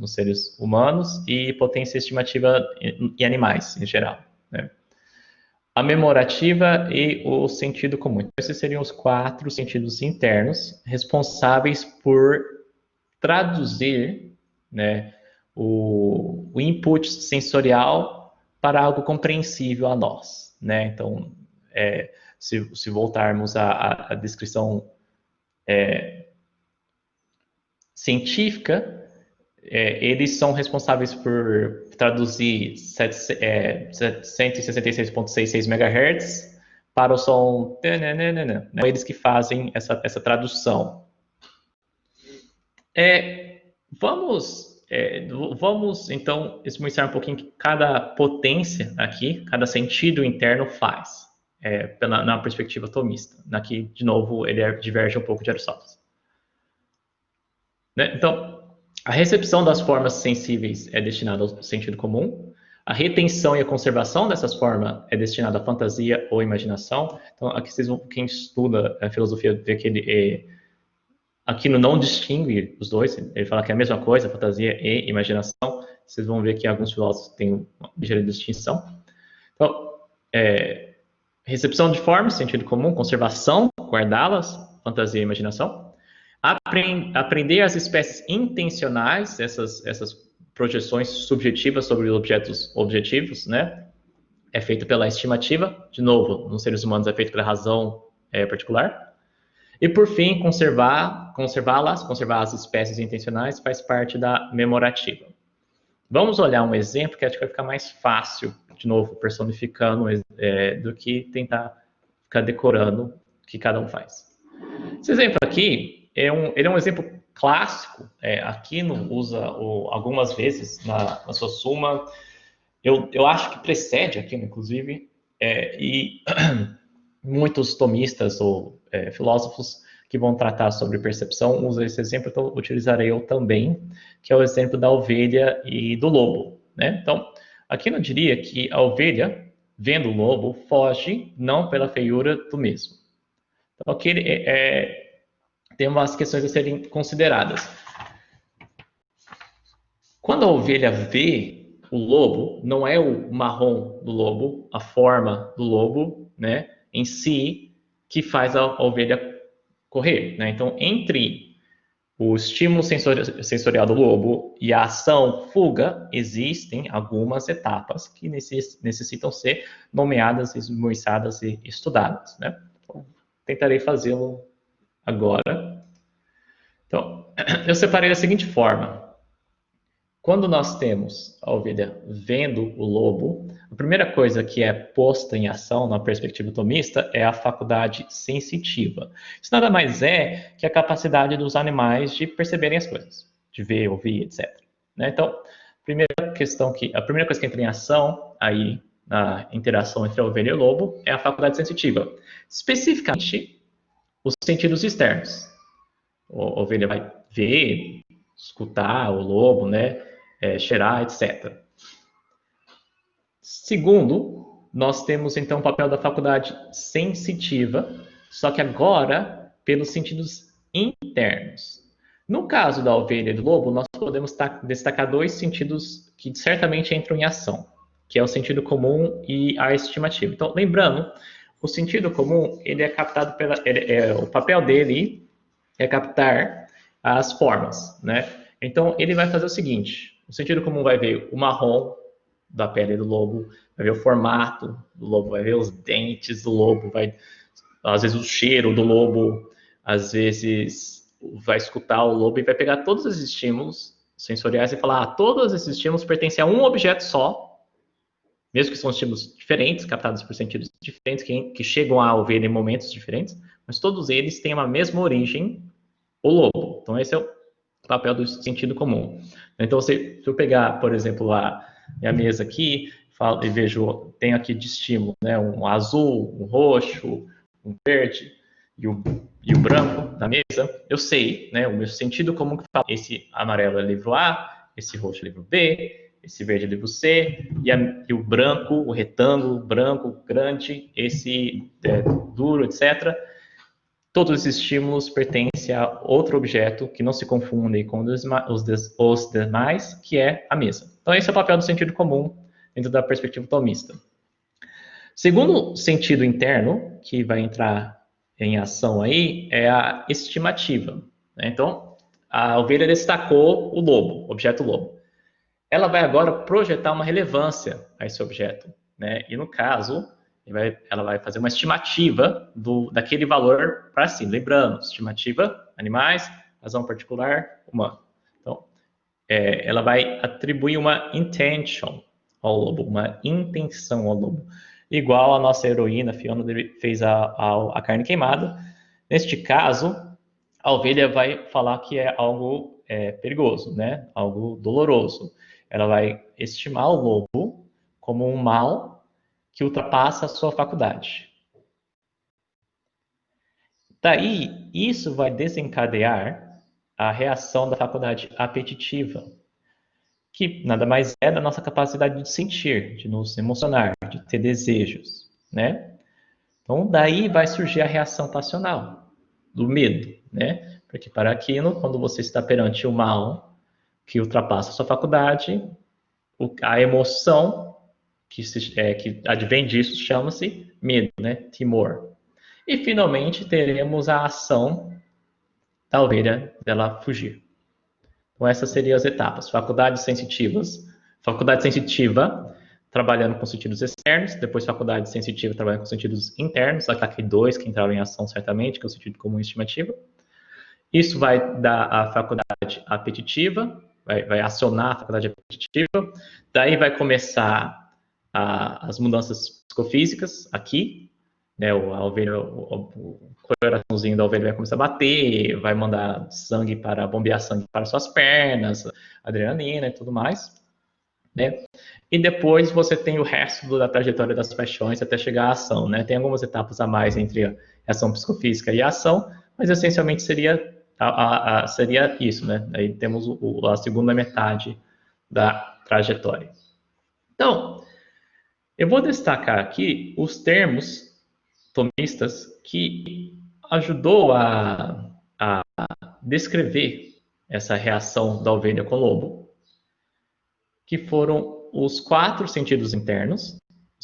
seres humanos e potência estimativa em animais, em geral, né? A memorativa e o sentido comum. Então, esses seriam os 4 sentidos internos responsáveis por traduzir, né, o input sensorial para algo compreensível a nós, né? Então, se voltarmos à descrição científica, eles são responsáveis por traduzir 766.66 MHz para o som. São eles que fazem essa tradução. Vamos então esmiuçar um pouquinho o que cada potência aqui, cada sentido interno faz, na perspectiva tomista. Aqui, de novo, ele diverge um pouco de Aristóteles. Né? Então, a recepção das formas sensíveis é destinada ao sentido comum. A retenção e a conservação dessas formas é destinada à fantasia ou imaginação. Então, aqui quem estuda a filosofia vê que Aquino não distingue os dois. Ele fala que é a mesma coisa, fantasia e imaginação. Vocês vão ver que alguns filósofos têm uma ligeira distinção. Então, recepção de formas, sentido comum, conservação, guardá-las, fantasia e imaginação. Aprender as espécies intencionais, essas projeções subjetivas sobre objetos objetivos, né? É feito pela estimativa, de novo, nos seres humanos é feito pela razão particular. E, por fim, conservar as espécies intencionais faz parte da memorativa. Vamos olhar um exemplo que acho que vai ficar mais fácil, de novo, personificando, do que tentar ficar decorando o que cada um faz. Esse exemplo aqui, ele é um exemplo clássico. Aquino usa algumas vezes na sua Suma. Eu acho que precede Aquino, inclusive, e muitos tomistas ou filósofos que vão tratar sobre percepção usam esse exemplo, então utilizarei eu também, que é o exemplo da ovelha e do lobo, né? Então, Aquino diria que a ovelha, vendo o lobo, foge não pela feiura do mesmo. Então, aqui tem umas questões a serem consideradas. Quando a ovelha vê o lobo, não é o marrom do lobo, a forma do lobo, né, em si, que faz a ovelha correr, né? Então, entre o estímulo sensorial do lobo e a ação fuga, existem algumas etapas que necessitam ser nomeadas, esmiuçadas e estudadas, né? Então, tentarei fazê-lo agora. Então, eu separei da seguinte forma. Quando nós temos a ovelha vendo o lobo, a primeira coisa que é posta em ação na perspectiva tomista é a faculdade sensitiva. Isso nada mais é que a capacidade dos animais de perceberem as coisas, de ver, ouvir, etc. Né? Então, a primeira coisa que entra em ação aí na interação entre a ovelha e o lobo é a faculdade sensitiva. Especificamente, os sentidos externos. A ovelha vai ver, escutar o lobo, né? Cheirar, etc. Segundo, nós temos então o papel da faculdade sensitiva, só que agora pelos sentidos internos. No caso da ovelha e do lobo, nós podemos destacar 2 sentidos que certamente entram em ação, que é o sentido comum e a estimativa. Então, lembrando, o sentido comum, ele é captado o papel dele é captar as formas, né? Então, ele vai fazer o seguinte: o sentido comum vai ver o marrom da pele do lobo, vai ver o formato do lobo, vai ver os dentes do lobo, às vezes o cheiro do lobo, às vezes vai escutar o lobo e vai pegar todos os estímulos sensoriais e falar: todos esses estímulos pertencem a um objeto só, mesmo que são estímulos diferentes, captados por sentidos diferentes, que chegam a ouvir em momentos diferentes, mas todos eles têm uma mesma origem, o lobo. Então, esse é o papel do sentido comum. Então, se eu pegar, por exemplo, a minha mesa aqui, e vejo, tem aqui de estímulo, né, um azul, um roxo, um verde, e o branco da mesa, eu sei, né, o meu sentido comum que fala, esse amarelo é livro A, esse roxo é livro B, esse verde é livro C, e o branco, o retângulo branco grande, esse duro, etc. Todos os estímulos pertencem a outro objeto que não se confundem com os demais, que é a mesa. Então, esse é o papel do sentido comum dentro da perspectiva tomista. Segundo sentido interno, que vai entrar em ação aí, é a estimativa. Né? Então, a ovelha destacou o lobo, o objeto lobo. Ela vai agora projetar uma relevância a esse objeto. Né? E no caso, ela vai fazer uma estimativa daquele valor para si. Lembrando, estimativa, animais, razão particular, humano. Então, ela vai atribuir uma intention ao lobo, uma intenção ao lobo. Igual a nossa heroína, Fiona, fez a carne queimada. Neste caso, a ovelha vai falar que é algo perigoso, né? Algo doloroso. Ela vai estimar o lobo como um mal que ultrapassa a sua faculdade. Daí, isso vai desencadear a reação da faculdade apetitiva, que nada mais é da nossa capacidade de sentir, de nos emocionar, de ter desejos, né? Então, daí vai surgir a reação passional, do medo, né? Porque para Aquino, quando você está perante o mal que ultrapassa a sua faculdade, a emoção que advém disso chama-se medo, né? Temor. E, finalmente, teremos a ação da ovelha dela fugir. Então, essas seriam as etapas. Faculdades sensitivas. Faculdade sensitiva, trabalhando com sentidos externos. Depois, faculdade sensitiva, trabalhando com sentidos internos. Aqui dois que entraram em ação certamente, que é o sentido comum e estimativa. Isso vai dar a faculdade apetitiva, vai acionar a faculdade apetitiva. Daí vai começar as mudanças psicofísicas aqui. Né, a ovelha, o coraçãozinho da ovelha vai começar a bater, vai mandar sangue bombear sangue para suas pernas, adrenalina e tudo mais. Né? E depois você tem o resto da trajetória das paixões até chegar à ação. Né? Tem algumas etapas a mais entre a ação psicofísica e a ação, mas essencialmente seria isso. Né? Aí temos a segunda metade da trajetória. Então, eu vou destacar aqui os termos tomistas que ajudou a descrever essa reação da ovelha com o lobo, que foram os 4 sentidos internos, o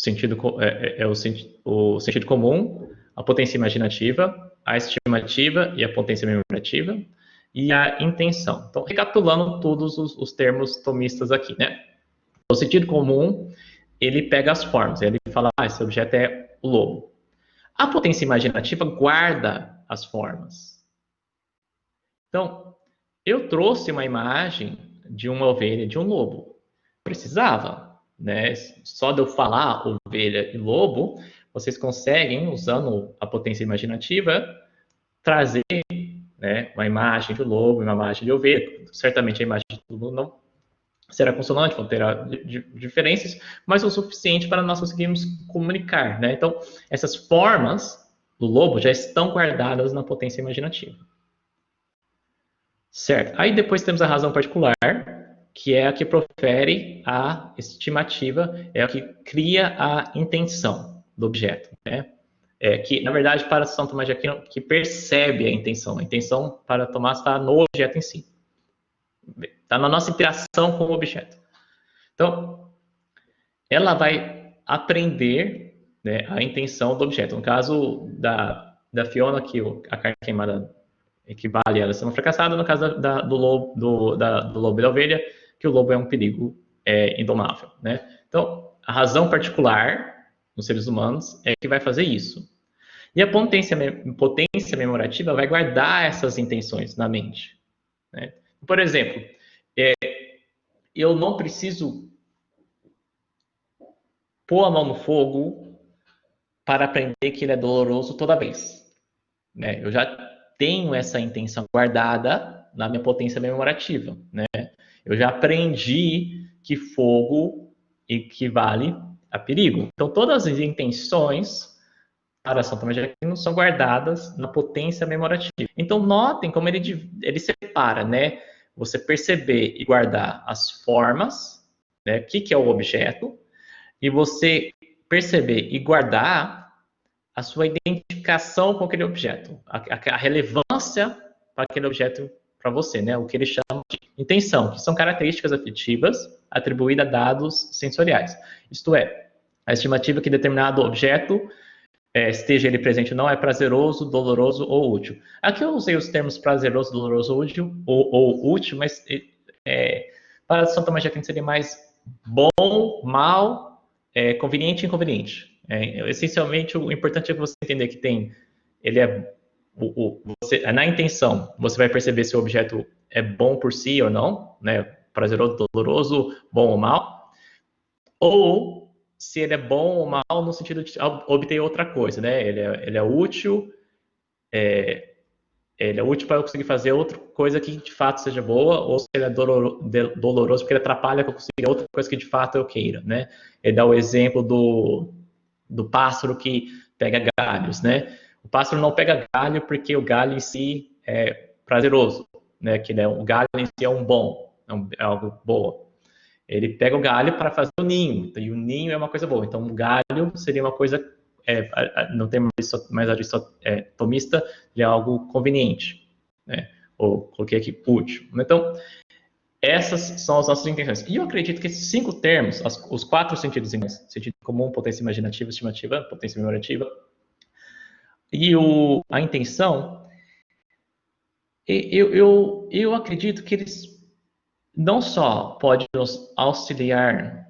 sentido comum, a potência imaginativa, a estimativa e a potência memorativa, e a intenção. Então, recapitulando todos os termos tomistas aqui, né? O sentido comum, ele pega as formas, ele fala, esse objeto é o lobo. A potência imaginativa guarda as formas. Então, eu trouxe uma imagem de uma ovelha e de um lobo. Precisava, né? Só de eu falar ovelha e lobo, vocês conseguem, usando a potência imaginativa, trazer, né, uma imagem de lobo e uma imagem de ovelha. Certamente a imagem de lobo não será consonante, vão ter diferenças, mas o suficiente para nós conseguirmos comunicar. Né? Então, essas formas do lobo já estão guardadas na potência imaginativa. Certo. Aí depois temos a razão particular, que é a que profere a estimativa, é a que cria a intenção do objeto. Né? Que, na verdade, para São Tomás de Aquino, que percebe a intenção para Tomás está no objeto em si. Está na nossa interação com o objeto. Então, ela vai aprender, né, a intenção do objeto. No caso da Fiona, que a carne queimada equivale a ela ser uma fracassada. No caso do lobo e da ovelha, que o lobo é um perigo indomável. Né? Então, a razão particular nos seres humanos é que vai fazer isso. E a potência memorativa vai guardar essas intenções na mente. Né? Por exemplo, eu não preciso pôr a mão no fogo para aprender que ele é doloroso toda vez. Né? Eu já tenho essa intenção guardada na minha potência memorativa. Né? Eu já aprendi que fogo equivale a perigo. Então, todas as intenções para São Tomás de Aquino são guardadas na potência memorativa. Então, notem como ele separa, né? Você perceber e guardar as formas, né? O que é o objeto, e você perceber e guardar a sua identificação com aquele objeto, a relevância para aquele objeto para você, né? O que ele chama de intenção, que são características afetivas atribuídas a dados sensoriais. Isto é, a estimativa que determinado objeto, esteja ele presente ou não, é prazeroso, doloroso ou útil. Aqui eu usei os termos prazeroso, doloroso ou útil, mas para São Tomás de Aquino seria mais bom, mal, conveniente e inconveniente. Essencialmente, o importante é que você entender que ele é na intenção, você vai perceber se o objeto é bom por si ou não, né? Prazeroso, doloroso, bom ou mal, ou se ele é bom ou mal no sentido de obter outra coisa, né? Ele é útil, ele é útil para eu conseguir fazer outra coisa que de fato seja boa, ou se ele é doloroso porque ele atrapalha para eu conseguir outra coisa que de fato eu queira, né? Ele dá o exemplo do pássaro que pega galhos, né? O pássaro não pega galho porque o galho em si é prazeroso, né? Que o galho em si é é algo bom. Ele pega o galho para fazer o ninho, e o ninho é uma coisa boa. Então, o galho seria uma coisa, no termo mais aristotomista, de algo conveniente, né? Ou coloquei aqui útil. Então, essas são as nossas intenções. E eu acredito que esses 5 termos, os 4 sentidos, sentido comum, potência imaginativa, estimativa, potência memorativa, e a intenção, eu acredito que eles não só podem nos auxiliar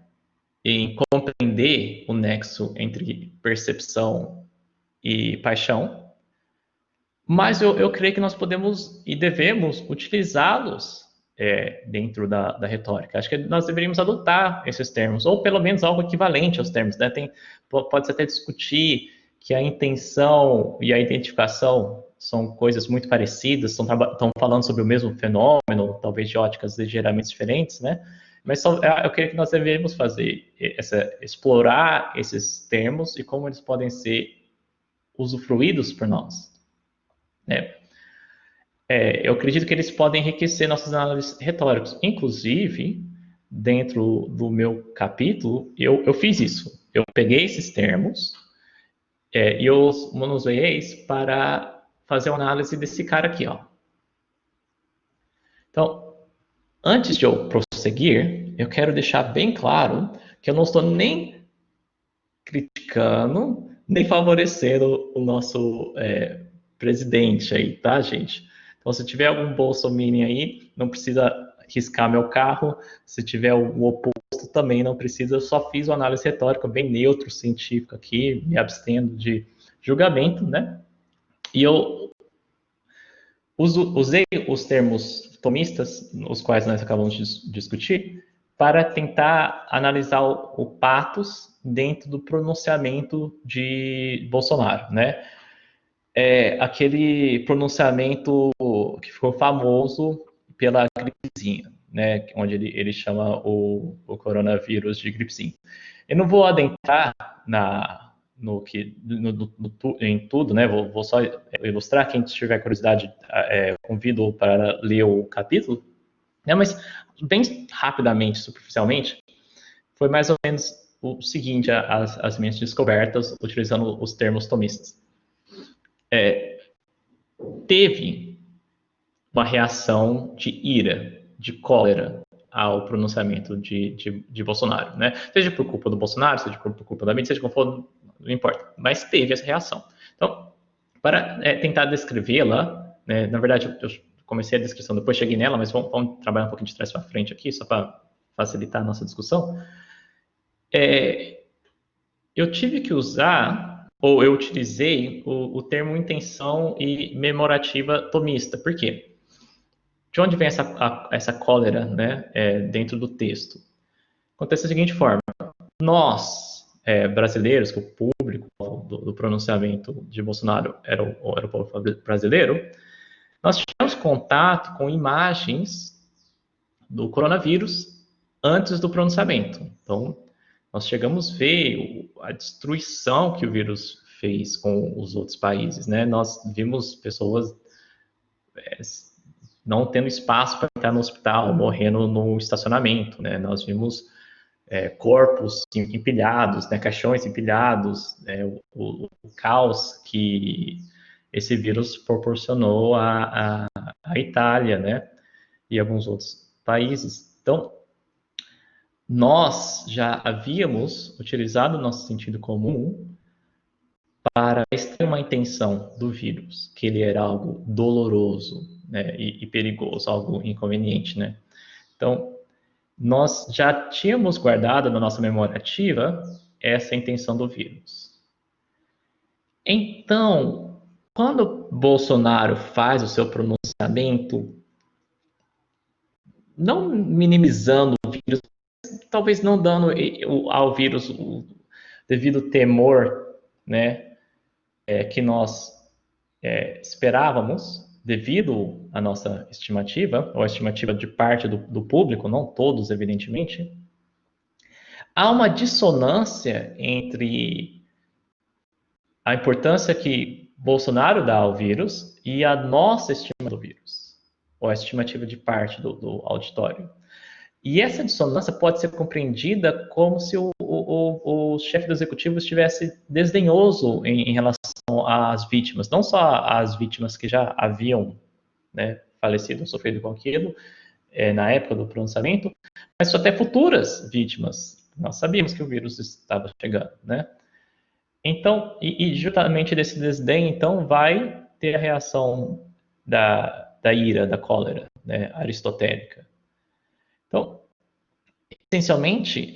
em compreender o nexo entre percepção e paixão, mas eu creio que nós podemos e devemos utilizá-los dentro da retórica. Acho que nós deveríamos adotar esses termos, ou pelo menos algo equivalente aos termos, né? Pode-se até discutir que a intenção e a identificação são coisas muito parecidas, estão falando sobre o mesmo fenômeno, talvez de óticas ligeiramente diferentes, né? Mas eu creio que nós devemos explorar esses termos e como eles podem ser usufruídos por nós, né? Eu acredito que eles podem enriquecer nossas análises retóricas. Inclusive, dentro do meu capítulo, eu fiz isso. Eu peguei esses termos e eu os manuseei para fazer uma análise desse cara aqui, ó. Então, antes de eu prosseguir, eu quero deixar bem claro que eu não estou nem criticando, nem favorecendo o nosso presidente aí, tá, gente? Então, se tiver algum bolsominion aí, não precisa riscar meu carro. Se tiver o oposto, também não precisa. Eu só fiz uma análise retórica bem neutro, científica aqui, me abstendo de julgamento, né? E eu usei os termos tomistas, os quais nós acabamos de discutir, para tentar analisar o patos dentro do pronunciamento de Bolsonaro, né? Aquele pronunciamento que ficou famoso pela gripezinha, né? Onde ele chama o coronavírus de gripezinha. Eu não vou adentrar em tudo, né? Vou só ilustrar. Quem tiver curiosidade, convido para ler o capítulo, né? Mas bem rapidamente, superficialmente, foi mais ou menos o seguinte: as minhas descobertas utilizando os termos tomistas. Teve uma reação de ira, de cólera ao pronunciamento de Bolsonaro, né? Seja por culpa do Bolsonaro, seja por culpa da mídia, seja como for, não importa. Mas teve essa reação. Então, para tentar descrevê-la, né, na verdade, eu comecei a descrição, depois cheguei nela, mas vamos trabalhar um pouquinho de trás para frente aqui, só para facilitar a nossa discussão. Eu tive que usar, ou eu utilizei, o termo intenção e memorativa tomista. Por quê? De onde vem essa cólera, né, dentro do texto? Acontece da seguinte forma: nós, brasileiros, que o público do pronunciamento de Bolsonaro era o povo brasileiro, nós tivemos contato com imagens do coronavírus antes do pronunciamento. Então, nós chegamos a ver a destruição que o vírus fez com os outros países, né? Nós vimos pessoas não tendo espaço para entrar no hospital, morrendo no estacionamento, né? Nós vimos corpos empilhados, né? Caixões empilhados, né? O caos que esse vírus proporcionou à Itália, né? E alguns outros países. Então, nós já havíamos utilizado o nosso sentido comum para extrair uma intenção do vírus, que ele era algo doloroso, né, e perigoso, algo inconveniente, né? Então, nós já tínhamos guardado na nossa memória ativa essa intenção do vírus. Então, quando Bolsonaro faz o seu pronunciamento, não minimizando o vírus, talvez não dando ao vírus o devido temor, né, que nós esperávamos, devido à nossa estimativa, ou a estimativa de parte do público, não todos, evidentemente, há uma dissonância entre a importância que Bolsonaro dá ao vírus e a nossa estima do vírus, ou a estimativa de parte do auditório. E essa dissonância pode ser compreendida como se o chefe do executivo estivesse desdenhoso em relação às vítimas, não só às vítimas que já haviam, né, falecido, sofrido com aquilo, na época do pronunciamento, mas até futuras vítimas. Nós sabíamos que o vírus estava chegando, né? Então, e justamente desse desdém, então, vai ter a reação da ira, da cólera, né, aristotélica. Então, essencialmente,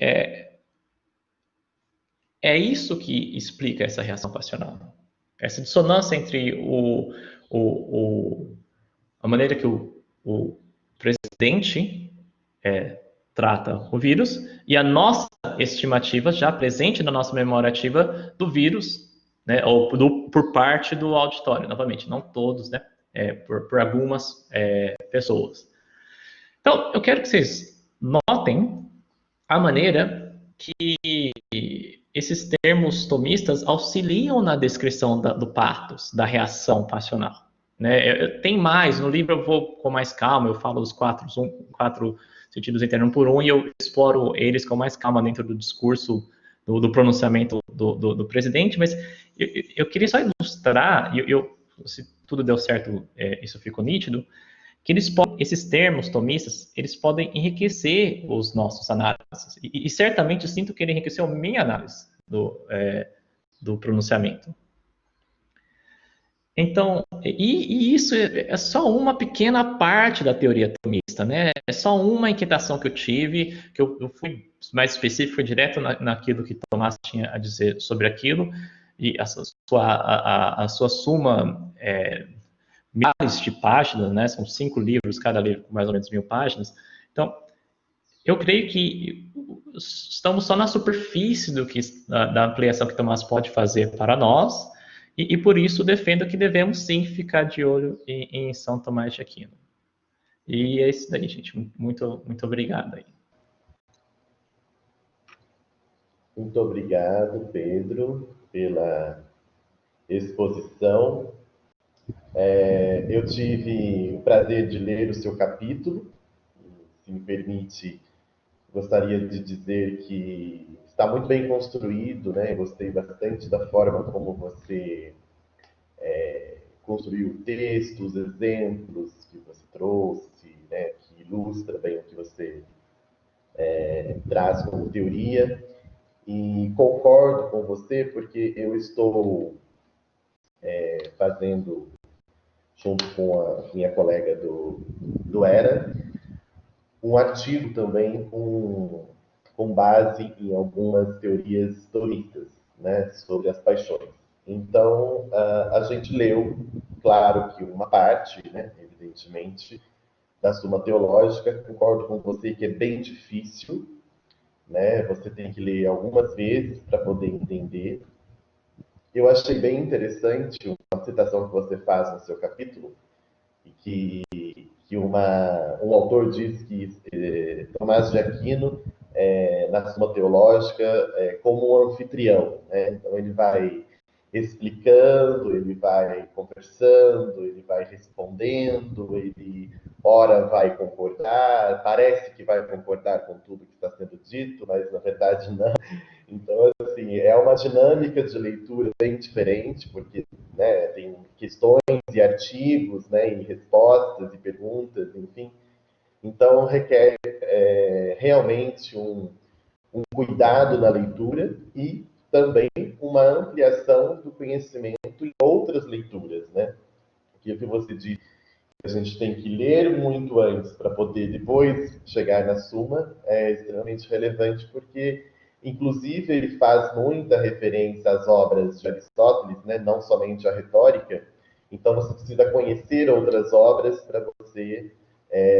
é isso que explica essa reação passional. Essa dissonância entre a maneira que o presidente trata o vírus e a nossa estimativa, já presente na nossa memória ativa, do vírus, né, ou por parte do auditório, novamente, não todos, né, por algumas pessoas. Então, eu quero que vocês notem a maneira que esses termos tomistas auxiliam na descrição do pathos, da reação passional. Né? Tem mais, no livro eu vou com mais calma, eu falo os quatro sentidos internos um por um e eu exploro eles com mais calma dentro do discurso, do pronunciamento do presidente, mas eu queria só ilustrar, se tudo deu certo, isso ficou nítido, que esses termos tomistas, eles podem enriquecer os nossos análises. E certamente eu sinto que ele enriqueceu a minha análise do pronunciamento. Então, e isso é só uma pequena parte da teoria tomista, né? É só uma inquietação que eu tive, que eu fui mais específico, fui direto naquilo que Tomás tinha a dizer sobre aquilo, e a sua suma... milhares de páginas, né? São 5 livros, cada livro com mais ou menos 1000 páginas. Então, eu creio que estamos só na superfície da ampliação que Tomás pode fazer para nós, e por isso defendo que devemos sim ficar de olho em São Tomás de Aquino. E é isso daí, gente. Muito, muito obrigado aí. Muito obrigado, Pedro, pela exposição. Eu tive o prazer de ler o seu capítulo. Se me permite, gostaria de dizer que está muito bem construído, né? Gostei bastante da forma como você construiu o texto, os exemplos que você trouxe, né? Que ilustra bem o que você traz como teoria. E concordo com você, porque eu estou fazendo, junto com a minha colega do ERA, um artigo também com base em algumas teorias tomistas, né, sobre as paixões. Então, a gente leu, claro que uma parte, né, evidentemente, da Suma Teológica. Concordo com você que é bem difícil, né, você tem que ler algumas vezes para poder entender. Eu achei bem interessante uma citação que você faz no seu capítulo, que um autor diz que Tomás de Aquino, na Suma Teológica, como um anfitrião, né? Então ele vai explicando, ele vai conversando, ele vai respondendo, ele ora vai concordar, parece que vai concordar com tudo que está sendo dito, mas na verdade não. Então, assim, é uma dinâmica de leitura bem diferente, porque, né, tem questões e artigos, né, e respostas e perguntas, enfim. Então, requer realmente um cuidado na leitura e também uma ampliação do conhecimento em outras leituras, né? Porque o que você disse, a gente tem que ler muito antes para poder depois chegar na Suma, é extremamente relevante, porque, inclusive, ele faz muita referência às obras de Aristóteles, né? Não somente a retórica. Então, você precisa conhecer outras obras para você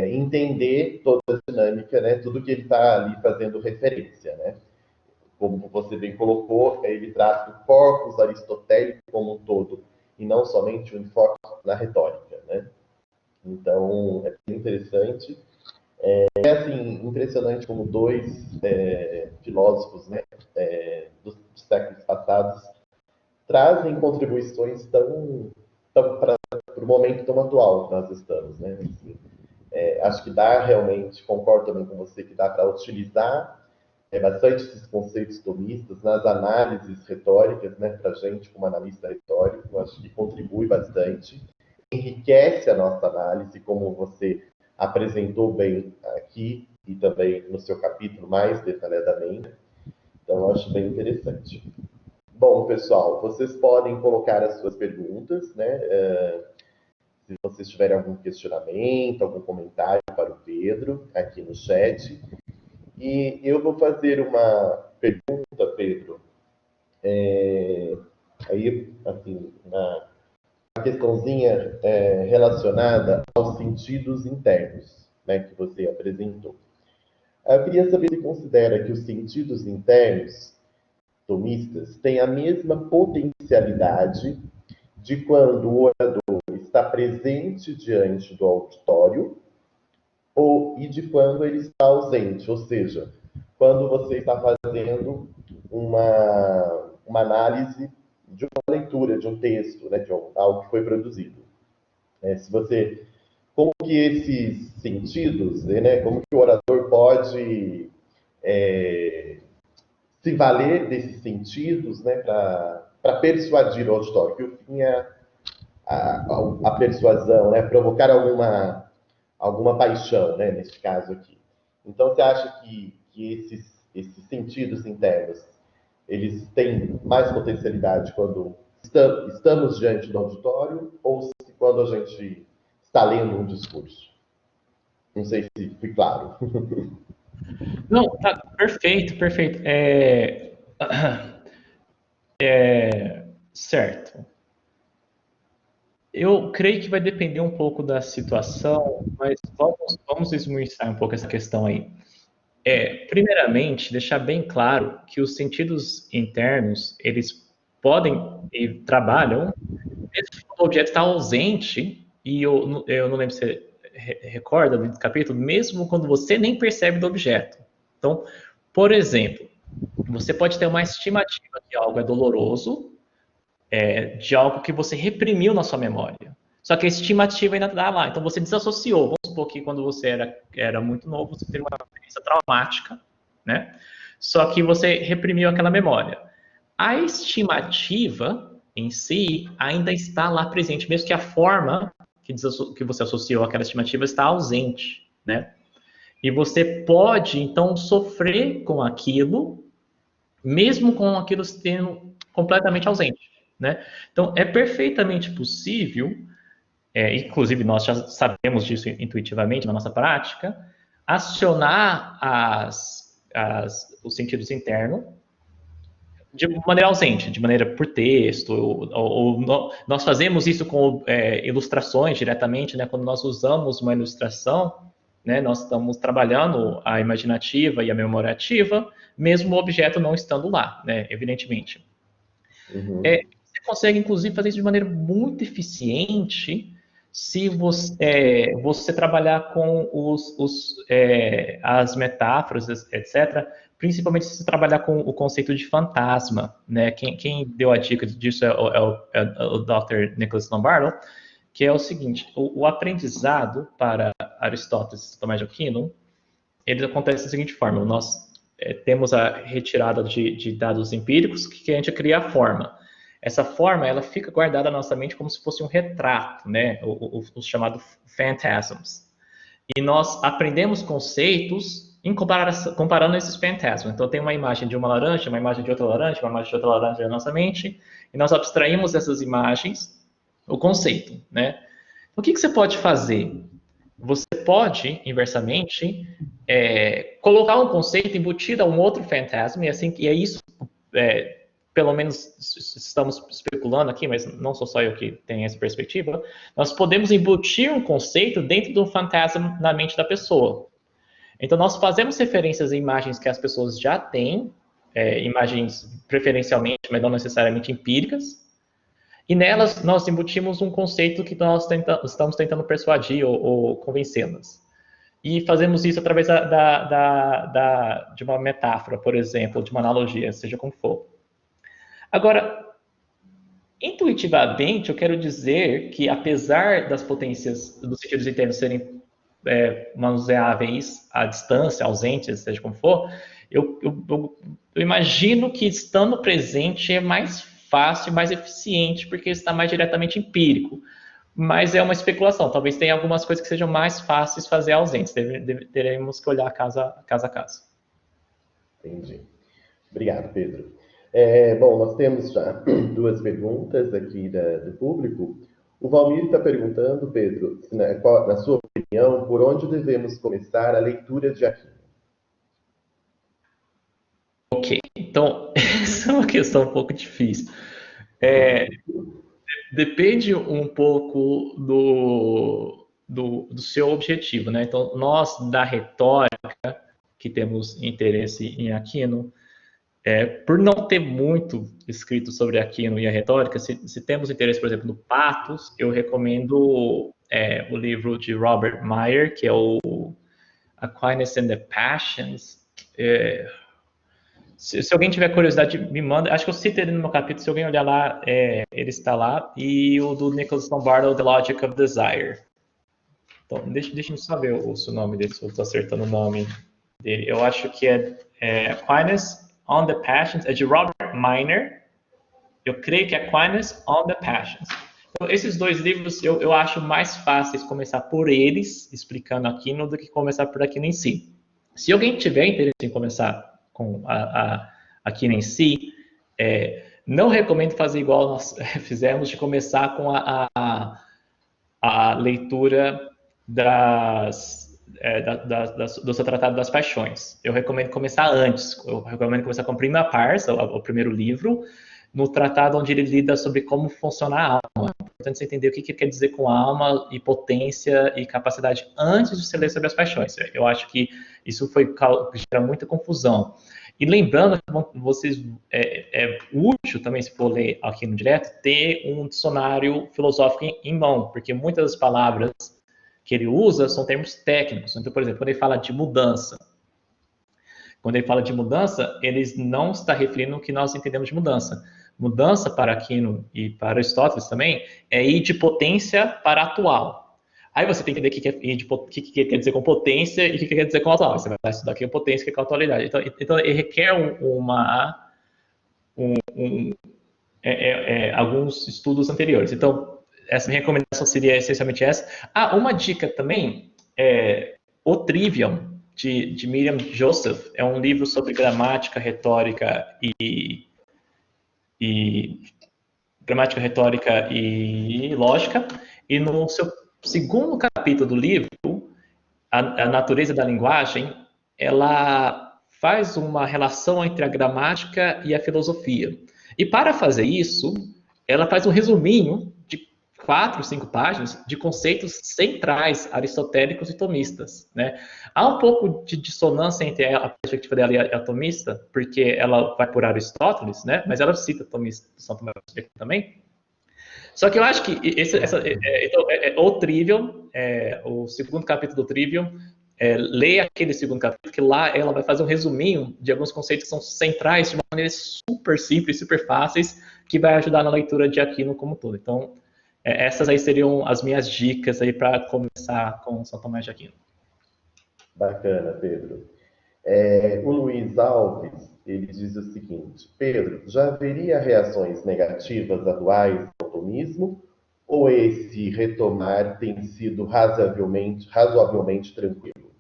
entender toda a dinâmica, né? Tudo que ele está ali fazendo referência, né? Como você bem colocou, ele trata o corpus aristotélico como um todo, e não somente o enfoque na retórica, né? Então, é bem interessante. É, assim, impressionante como dois filósofos, né, dos séculos passados trazem contribuições tão para o momento tão atual que nós estamos, né? Assim, acho que dá realmente, concordo também com você, que dá para utilizar bastante esses conceitos tomistas nas análises retóricas, né, para a gente, como analista retórico, acho que contribui bastante, enriquece a nossa análise, como você apresentou bem aqui e também no seu capítulo mais detalhadamente. Então, acho bem interessante. Bom, pessoal, vocês podem colocar as suas perguntas, né? Se vocês tiverem algum questionamento, algum comentário para o Pedro aqui no chat. E eu vou fazer uma pergunta, Pedro, aí, assim, uma questãozinha relacionada aos sentidos internos, né, que você apresentou. Eu queria saber se considera que os sentidos internos tomistas têm a mesma potencialidade de quando o orador está presente diante do auditório e de quando ele está ausente, ou seja, quando você está fazendo uma análise de uma leitura, de um texto, né, de algo que foi produzido. Se você, como que esses sentidos, né, como que o orador pode se valer desses sentidos, né, para persuadir o auditório, que o fim é a persuasão, né, provocar alguma paixão, né, nesse caso aqui. Então, você acha que esses sentidos internos, eles têm mais potencialidade quando estamos diante do auditório ou se quando a gente está lendo um discurso? Não sei se fui claro. Não, tá perfeito, perfeito. Certo. Eu creio que vai depender um pouco da situação, mas vamos esmiuçar um pouco essa questão aí. Primeiramente, deixar bem claro que os sentidos internos, eles podem e trabalham, mesmo quando o objeto está ausente, e eu não lembro se você recorda do capítulo, mesmo quando você nem percebe do objeto. Então, por exemplo, você pode ter uma estimativa que algo é doloroso, de algo que você reprimiu na sua memória. Só que a estimativa ainda está lá. Então você desassociou. Vamos supor que quando você era muito novo, você teve uma experiência traumática, né? Só que você reprimiu aquela memória. A estimativa em si ainda está lá presente, mesmo que a forma que você associou àquela estimativa está ausente, né? E você pode, então, sofrer com aquilo, mesmo com aquilo sendo completamente ausente, né? Então, é perfeitamente possível, inclusive nós já sabemos disso intuitivamente na nossa prática, acionar os sentidos internos de maneira ausente, de maneira por texto, nós fazemos isso com ilustrações diretamente, né? Quando nós usamos uma ilustração, né, nós estamos trabalhando a imaginativa e a memorativa, mesmo o objeto não estando lá, né, evidentemente. Uhum. Você consegue, inclusive, fazer isso de maneira muito eficiente se você trabalhar com as metáforas, etc., principalmente se trabalhar com o conceito de fantasma, né? Quem deu a dica disso é o Dr. Nicholas Lombardo, que é o seguinte: o aprendizado para Aristóteles e Tomás de Aquino, ele acontece da seguinte forma: nós temos a retirada de dados empíricos que a gente cria a forma. Essa forma, ela fica guardada na nossa mente como se fosse um retrato, né? Os chamados phantasms. E nós aprendemos conceitos comparando esses phantasms. Então, tem uma imagem de uma laranja, uma imagem de outra laranja, uma imagem de outra laranja na nossa mente, e nós abstraímos dessas imagens o conceito, né? O que você pode fazer? Você pode, inversamente, colocar um conceito embutido a um outro fantasma, e é isso, pelo menos estamos especulando aqui, mas não sou só eu que tenho essa perspectiva, nós podemos embutir um conceito dentro de um fantasma na mente da pessoa. Então, nós fazemos referências a imagens que as pessoas já têm, imagens preferencialmente, mas não necessariamente empíricas, e nelas nós embutimos um conceito que nós estamos tentando persuadir ou convencê-las. E fazemos isso através de uma metáfora, por exemplo, de uma analogia, seja como for. Agora, intuitivamente, eu quero dizer que, apesar das potências dos sentidos internos serem manuseáveis à distância, ausentes, seja como for, eu imagino que estando presente é mais fácil, mais eficiente, porque está mais diretamente empírico. Mas é uma especulação. Talvez tenha algumas coisas que sejam mais fáceis fazer ausentes. Teremos que olhar caso a caso. Entendi. Obrigado, Pedro. Bom, nós temos já duas perguntas aqui do público. O Valmir está perguntando, Pedro, na sua opinião, por onde devemos começar a leitura de Aquino? Ok, então, essa é uma questão um pouco difícil. Depende um pouco do seu objetivo, né? Então, nós, da retórica, que temos interesse em Aquino, por não ter muito escrito sobre Aquino e a retórica, se temos interesse, por exemplo, no Pathos, eu recomendo o livro de Robert Meyer, que é o Aquinas and the Passions. Se alguém tiver curiosidade, me manda. Acho que eu citei ele no meu capítulo. Se alguém olhar lá, ele está lá. E o do Nicholas Lombardo, The Logic of Desire. Então, deixa eu saber o nome dele, se eu estou acertando o nome dele. Eu acho que é Aquinas on the Passions. É de Robert Meyer. Eu creio que é Aquinas on the Passions. Então, esses dois livros eu acho mais fáceis começar por eles, explicando Aquino, do que começar por Aquino em si. Se alguém tiver interesse em começar com Aquino em si, não recomendo fazer igual nós fizemos, de começar com a leitura do seu Tratado das Paixões. Eu recomendo começar antes. Eu recomendo começar com a Prima Pars, o primeiro livro, no tratado onde ele lida sobre como funciona a alma. É importante você entender o que ele quer dizer com alma e potência e capacidade antes de você ler sobre as paixões. Eu acho que isso gera muita confusão. E lembrando que vocês, é útil também, se for ler aqui no direto, ter um dicionário filosófico em mão, porque muitas das palavras que ele usa são termos técnicos. Então, por exemplo, quando ele fala de mudança, ele não está referindo o que nós entendemos de mudança. Mudança para Aquino e para Aristóteles também é ir de potência para atual. Aí você tem que entender o que quer dizer com potência e o que quer dizer com atual. Você vai estudar aqui a potência e a atualidade. Então ele requer alguns estudos anteriores. Então, essa minha recomendação seria essencialmente essa. Uma dica também é o Trivium, de Miriam Joseph. É um livro sobre gramática, retórica e lógica. E no seu segundo capítulo do livro, a natureza da linguagem, ela faz uma relação entre a gramática e a filosofia. E para fazer isso, ela faz um resuminho de 4, 5 páginas de conceitos centrais aristotélicos e tomistas, né? Há um pouco de dissonância entre a perspectiva dela e a tomista, porque ela vai por Aristóteles, né? Mas ela cita São Tomé também. Só que eu acho que o Trivium, o segundo capítulo do Trivium, ler aquele segundo capítulo, que lá ela vai fazer um resuminho de alguns conceitos que são centrais de uma maneira super simples, super fáceis, que vai ajudar na leitura de Aquino como um todo. Então, essas aí seriam as minhas dicas aí para começar com São Tomás de Aquino. Bacana, Pedro. O Luiz Alves, ele diz o seguinte: Pedro, já haveria reações negativas atuais ao tomismo, ou esse retomar tem sido razoavelmente tranquilo?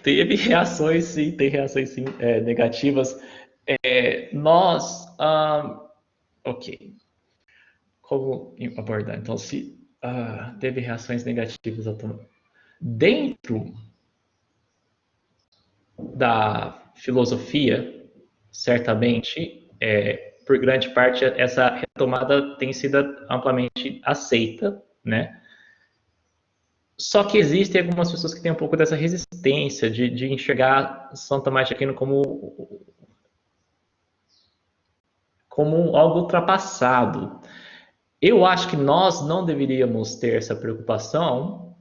Teve reações, sim, tem reações, sim, negativas. Ok. Como abordar? Então, se teve reações negativas dentro da filosofia, certamente, por grande parte, essa retomada tem sido amplamente aceita, né? Só que existem algumas pessoas que têm um pouco dessa resistência de enxergar São Tomás de Aquino como algo ultrapassado. Eu acho que nós não deveríamos ter essa preocupação,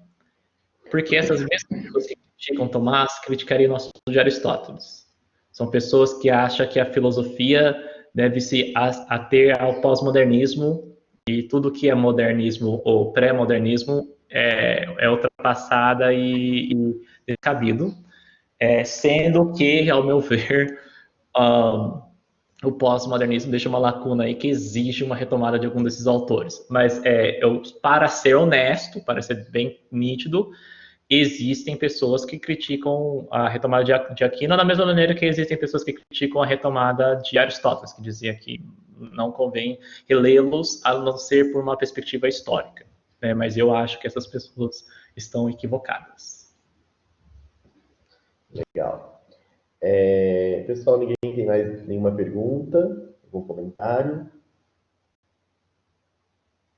porque essas mesmas pessoas que criticam Tomás criticariam nosso estudo de Aristóteles. São pessoas que acham que a filosofia deve se ater ao pós-modernismo e tudo que é modernismo ou pré-modernismo é ultrapassada e descabido, sendo que, ao meu ver, o pós-modernismo deixa uma lacuna aí que exige uma retomada de algum desses autores. Mas, para ser honesto, para ser bem nítido, existem pessoas que criticam a retomada de Aquino da mesma maneira que existem pessoas que criticam a retomada de Aristóteles, que dizia que não convém relê-los a não ser por uma perspectiva histórica. Mas eu acho que essas pessoas estão equivocadas. Legal. Pessoal, ninguém tem mais nenhuma pergunta, algum comentário?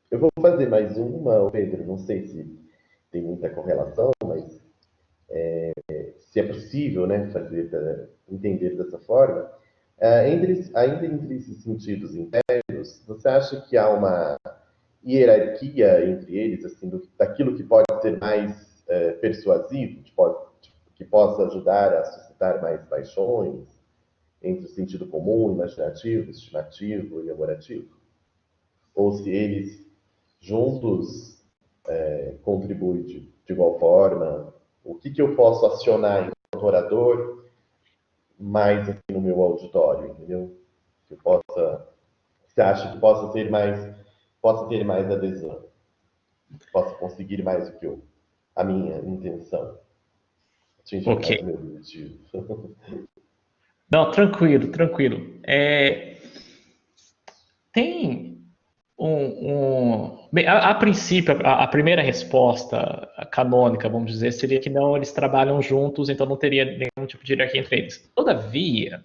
Eu vou fazer mais uma, Pedro, não sei se tem muita correlação, mas se é possível, né, entender dessa forma. Ainda entre esses sentidos internos, você acha que há uma hierarquia entre eles, assim, daquilo que pode ser mais persuasivo, que possa ajudar a suscitar mais paixões, entre o sentido comum, imaginativo, estimativo e memorativo? Ou se eles juntos contribuem de igual forma? O que eu posso acionar enquanto orador mais aqui no meu auditório, entendeu? Que você acha que possa ter mais adesão, possa conseguir mais do que a minha intenção, atingir Ok. mais o meu objetivo. Não, tranquilo, tranquilo. Tem Bem, a princípio, a primeira resposta canônica, vamos dizer, seria que não, eles trabalham juntos, então não teria nenhum tipo de hierarquia entre eles. Todavia,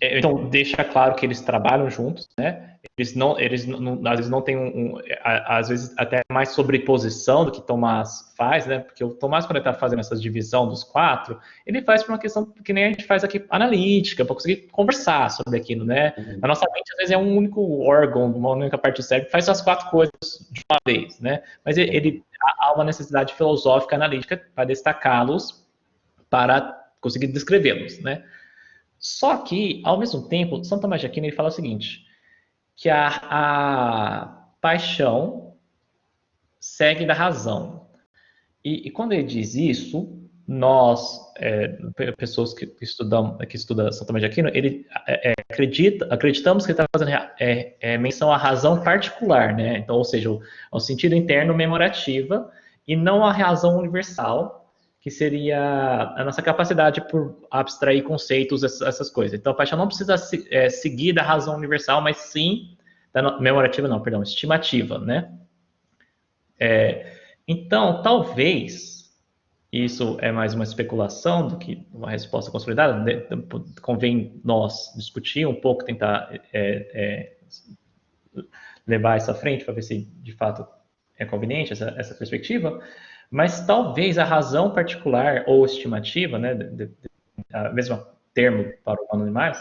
então deixa claro que eles trabalham juntos, né? Eles não, às vezes não têm às vezes até mais sobreposição do que Tomás faz, né? Porque o Tomás, quando ele está fazendo essa divisão dos quatro, ele faz por uma questão que nem a gente faz aqui, analítica, para conseguir conversar sobre aquilo, né? A nossa mente, às vezes, é um único órgão, uma única parte do cérebro que faz as quatro coisas de uma vez, né? Mas há uma necessidade filosófica, analítica, para destacá-los, para conseguir descrevê-los, né? Só que, ao mesmo tempo, São Tomás de Aquino ele fala o seguinte, que a paixão segue da razão. E quando ele diz isso, nós, pessoas que estudam São Tomás de Aquino, acreditamos que ele está fazendo menção à razão particular, né? Então, ou seja, ao sentido interno memorativa, e não à razão universal, que seria a nossa capacidade por abstrair conceitos, essas coisas. Então, a paixão não precisa seguir da razão universal, mas sim, memorativa não, perdão, estimativa, né? Então, talvez, isso é mais uma especulação do que uma resposta consolidada, convém nós discutir um pouco, tentar levar isso à frente para ver se, de fato, é conveniente essa perspectiva, mas talvez a razão particular ou estimativa, né, a mesma termo para o humano animais,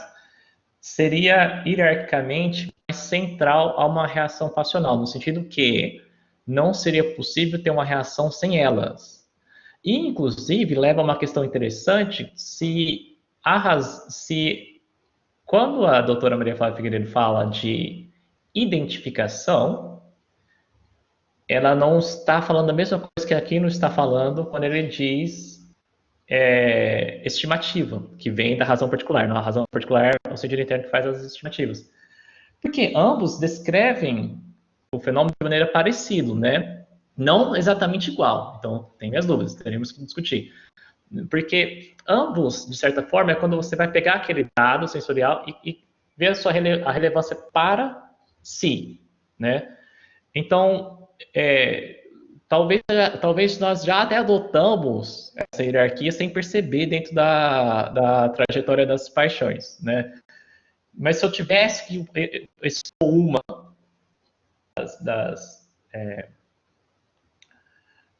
seria hierarquicamente mais central a uma reação passional, no sentido que não seria possível ter uma reação sem elas. E, inclusive, leva a uma questão interessante se quando a doutora Maria Flávia Figueiredo fala de identificação, ela não está falando a mesma coisa que aqui não está falando quando ele diz estimativa, que vem da razão particular. Não, a razão particular é o sentido interno que faz as estimativas. Porque ambos descrevem o fenômeno de maneira parecida, né? Não exatamente igual. Então, tem minhas dúvidas, teremos que discutir. Porque ambos, de certa forma, é quando você vai pegar aquele dado sensorial e ver a relevância para si, né? Então, talvez nós já até adotamos essa hierarquia sem perceber dentro da trajetória das paixões, né? Mas se eu tivesse que expor uma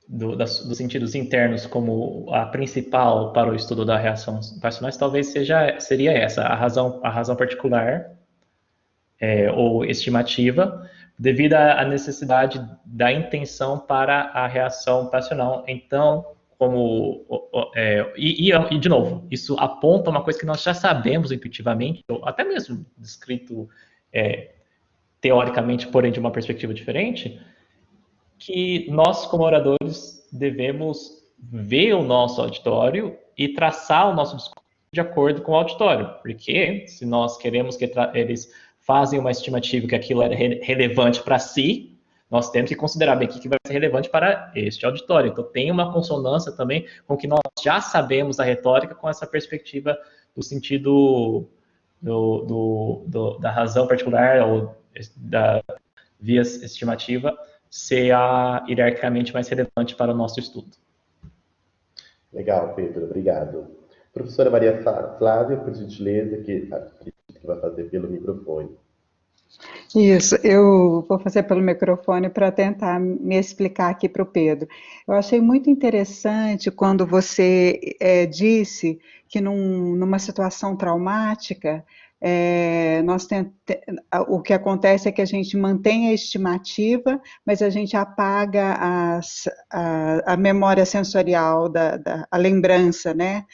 dos sentidos internos como a principal para o estudo da reação passionais, talvez seria essa, a razão particular ou estimativa, devido à necessidade da intenção para a reação passional. Então, de novo, isso aponta uma coisa que nós já sabemos intuitivamente, ou até mesmo descrito teoricamente, porém de uma perspectiva diferente, que nós, como oradores, devemos ver o nosso auditório e traçar o nosso discurso de acordo com o auditório, porque se nós queremos que eles fazem uma estimativa que aquilo é relevante para si, nós temos que considerar bem o que vai ser relevante para este auditório. Então, tem uma consonância também com o que nós já sabemos da retórica, com essa perspectiva do sentido da razão particular ou da via estimativa ser hierarquicamente mais relevante para o nosso estudo. Legal, Pedro, obrigado. Professora Maria Flávia, por gentileza, que vai fazer pelo microfone. Isso, eu vou fazer pelo microfone para tentar me explicar aqui para o Pedro. Eu achei muito interessante quando você disse que numa situação traumática, o que acontece é que a gente mantém a estimativa, mas a gente apaga a memória sensorial, a lembrança, né,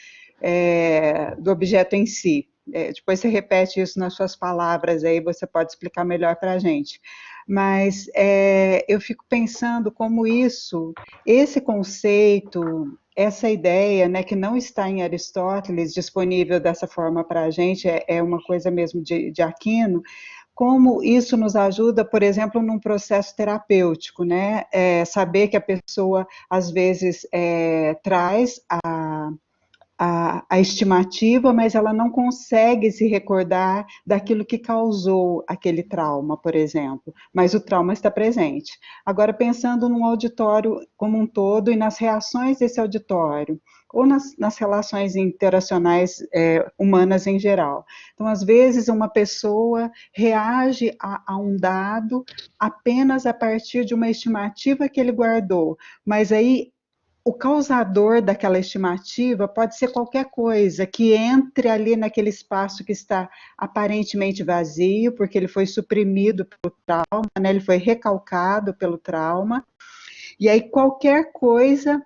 do objeto em si. Depois você repete isso nas suas palavras, aí você pode explicar melhor para a gente. Mas eu fico pensando como esse conceito, essa ideia, né, que não está em Aristóteles, disponível dessa forma para a gente, é uma coisa mesmo de Aquino, como isso nos ajuda, por exemplo, num processo terapêutico, né? Saber que a pessoa, às vezes, traz a estimativa, mas ela não consegue se recordar daquilo que causou aquele trauma, por exemplo, mas o trauma está presente. Agora, pensando num auditório como um todo e nas reações desse auditório, ou nas relações interacionais humanas em geral. Então, às vezes, uma pessoa reage a um dado apenas a partir de uma estimativa que ele guardou, mas aí o causador daquela estimativa pode ser qualquer coisa que entre ali naquele espaço que está aparentemente vazio, porque ele foi suprimido pelo trauma, né? Ele foi recalcado pelo trauma, e aí qualquer coisa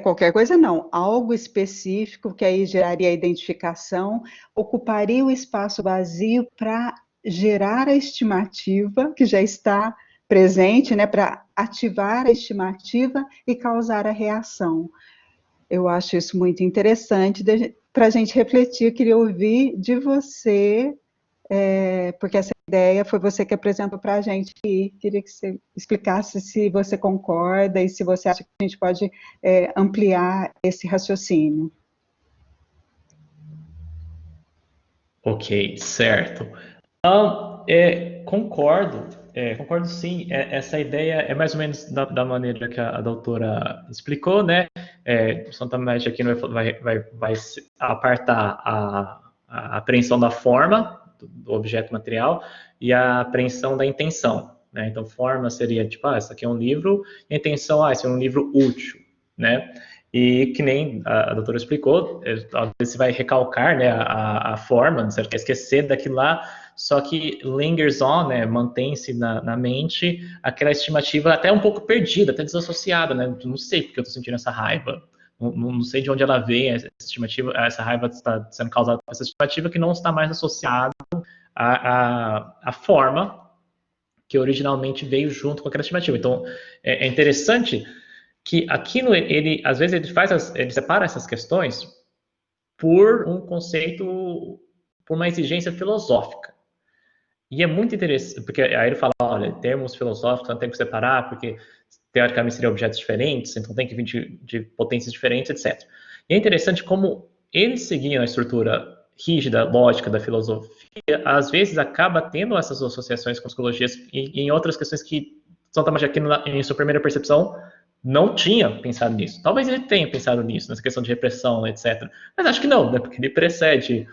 qualquer coisa não, algo específico que aí geraria a identificação, ocuparia o espaço vazio para gerar a estimativa, que já está presente, né, para ativar a estimativa e causar a reação. Eu acho isso muito interessante para a gente refletir. Eu queria ouvir de você, porque essa ideia foi você que apresentou para a gente e queria que você explicasse se você concorda e se você acha que a gente pode ampliar esse raciocínio. Ok, certo. Concordo sim. Essa ideia é mais ou menos da maneira que a doutora explicou, né? São Tomás de Aquino vai apartar a apreensão da forma do objeto material e a apreensão da intenção, né? Então, forma seria tipo, isso aqui é um livro, e a intenção, esse é um livro útil, né? E que nem a doutora explicou, às vezes você vai recalcar, né, a forma, você quer esquecer daquilo lá, só que lingers on, né, mantém-se na mente aquela estimativa até um pouco perdida, até desassociada, né? Não sei porque eu estou sentindo essa raiva, não sei de onde ela vem, essa estimativa, essa raiva está sendo causada por essa estimativa que não está mais associada à forma que originalmente veio junto com aquela estimativa. Então, é interessante que Aquino, ele às vezes ele separa essas questões por um conceito, por uma exigência filosófica. E é muito interessante, porque aí ele fala, olha, termos filosóficos não tem que separar, porque teoricamente seriam objetos diferentes, então tem que vir de potências diferentes, etc. E é interessante como eles seguiam a estrutura rígida, lógica da filosofia, às vezes acaba tendo essas associações com psicologias e em outras questões que São Tomás de Aquino, em sua primeira percepção, não tinha pensado nisso. Talvez ele tenha pensado nisso, nessa questão de repressão, etc. Mas acho que não, né? Porque ele precede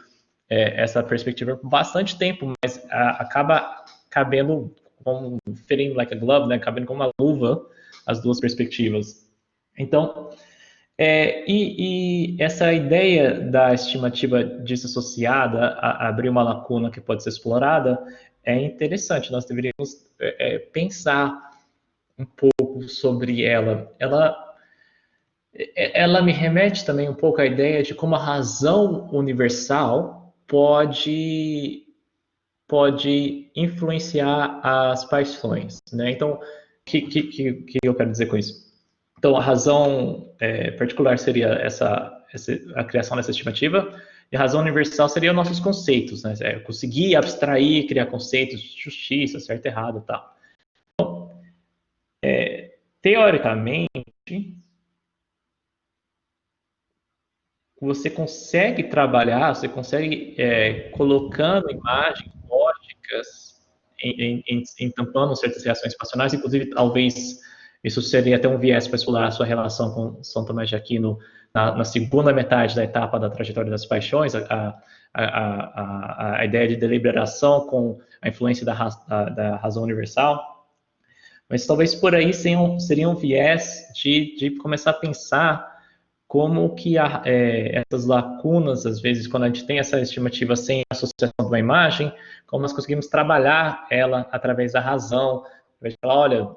essa perspectiva por bastante tempo, mas acaba cabendo como fitting like a glove, né? Cabendo como uma luva as duas perspectivas. Então, e essa ideia da estimativa desassociada, abrir uma lacuna que pode ser explorada, é interessante. Nós deveríamos pensar um pouco sobre ela. Ela me remete também um pouco à ideia de como a razão universal pode influenciar as paixões, né? Então, o que eu quero dizer com isso? Então, a razão particular seria a criação dessa estimativa, e a razão universal seria os nossos conceitos, né? Conseguir abstrair, criar conceitos de justiça, certo, errado e tal. Então, teoricamente, você consegue trabalhar, você consegue colocando imagens lógicas, tampando certas reações passionais, inclusive talvez isso seria até um viés para explorar a sua relação com São Tomás de Aquino na segunda metade da etapa da trajetória das paixões, a ideia de deliberação com a influência da razão universal. Mas talvez por aí seria um viés de começar a pensar como que essas lacunas, às vezes, quando a gente tem essa estimativa sem associação de uma imagem, como nós conseguimos trabalhar ela através da razão, através de falar, olha,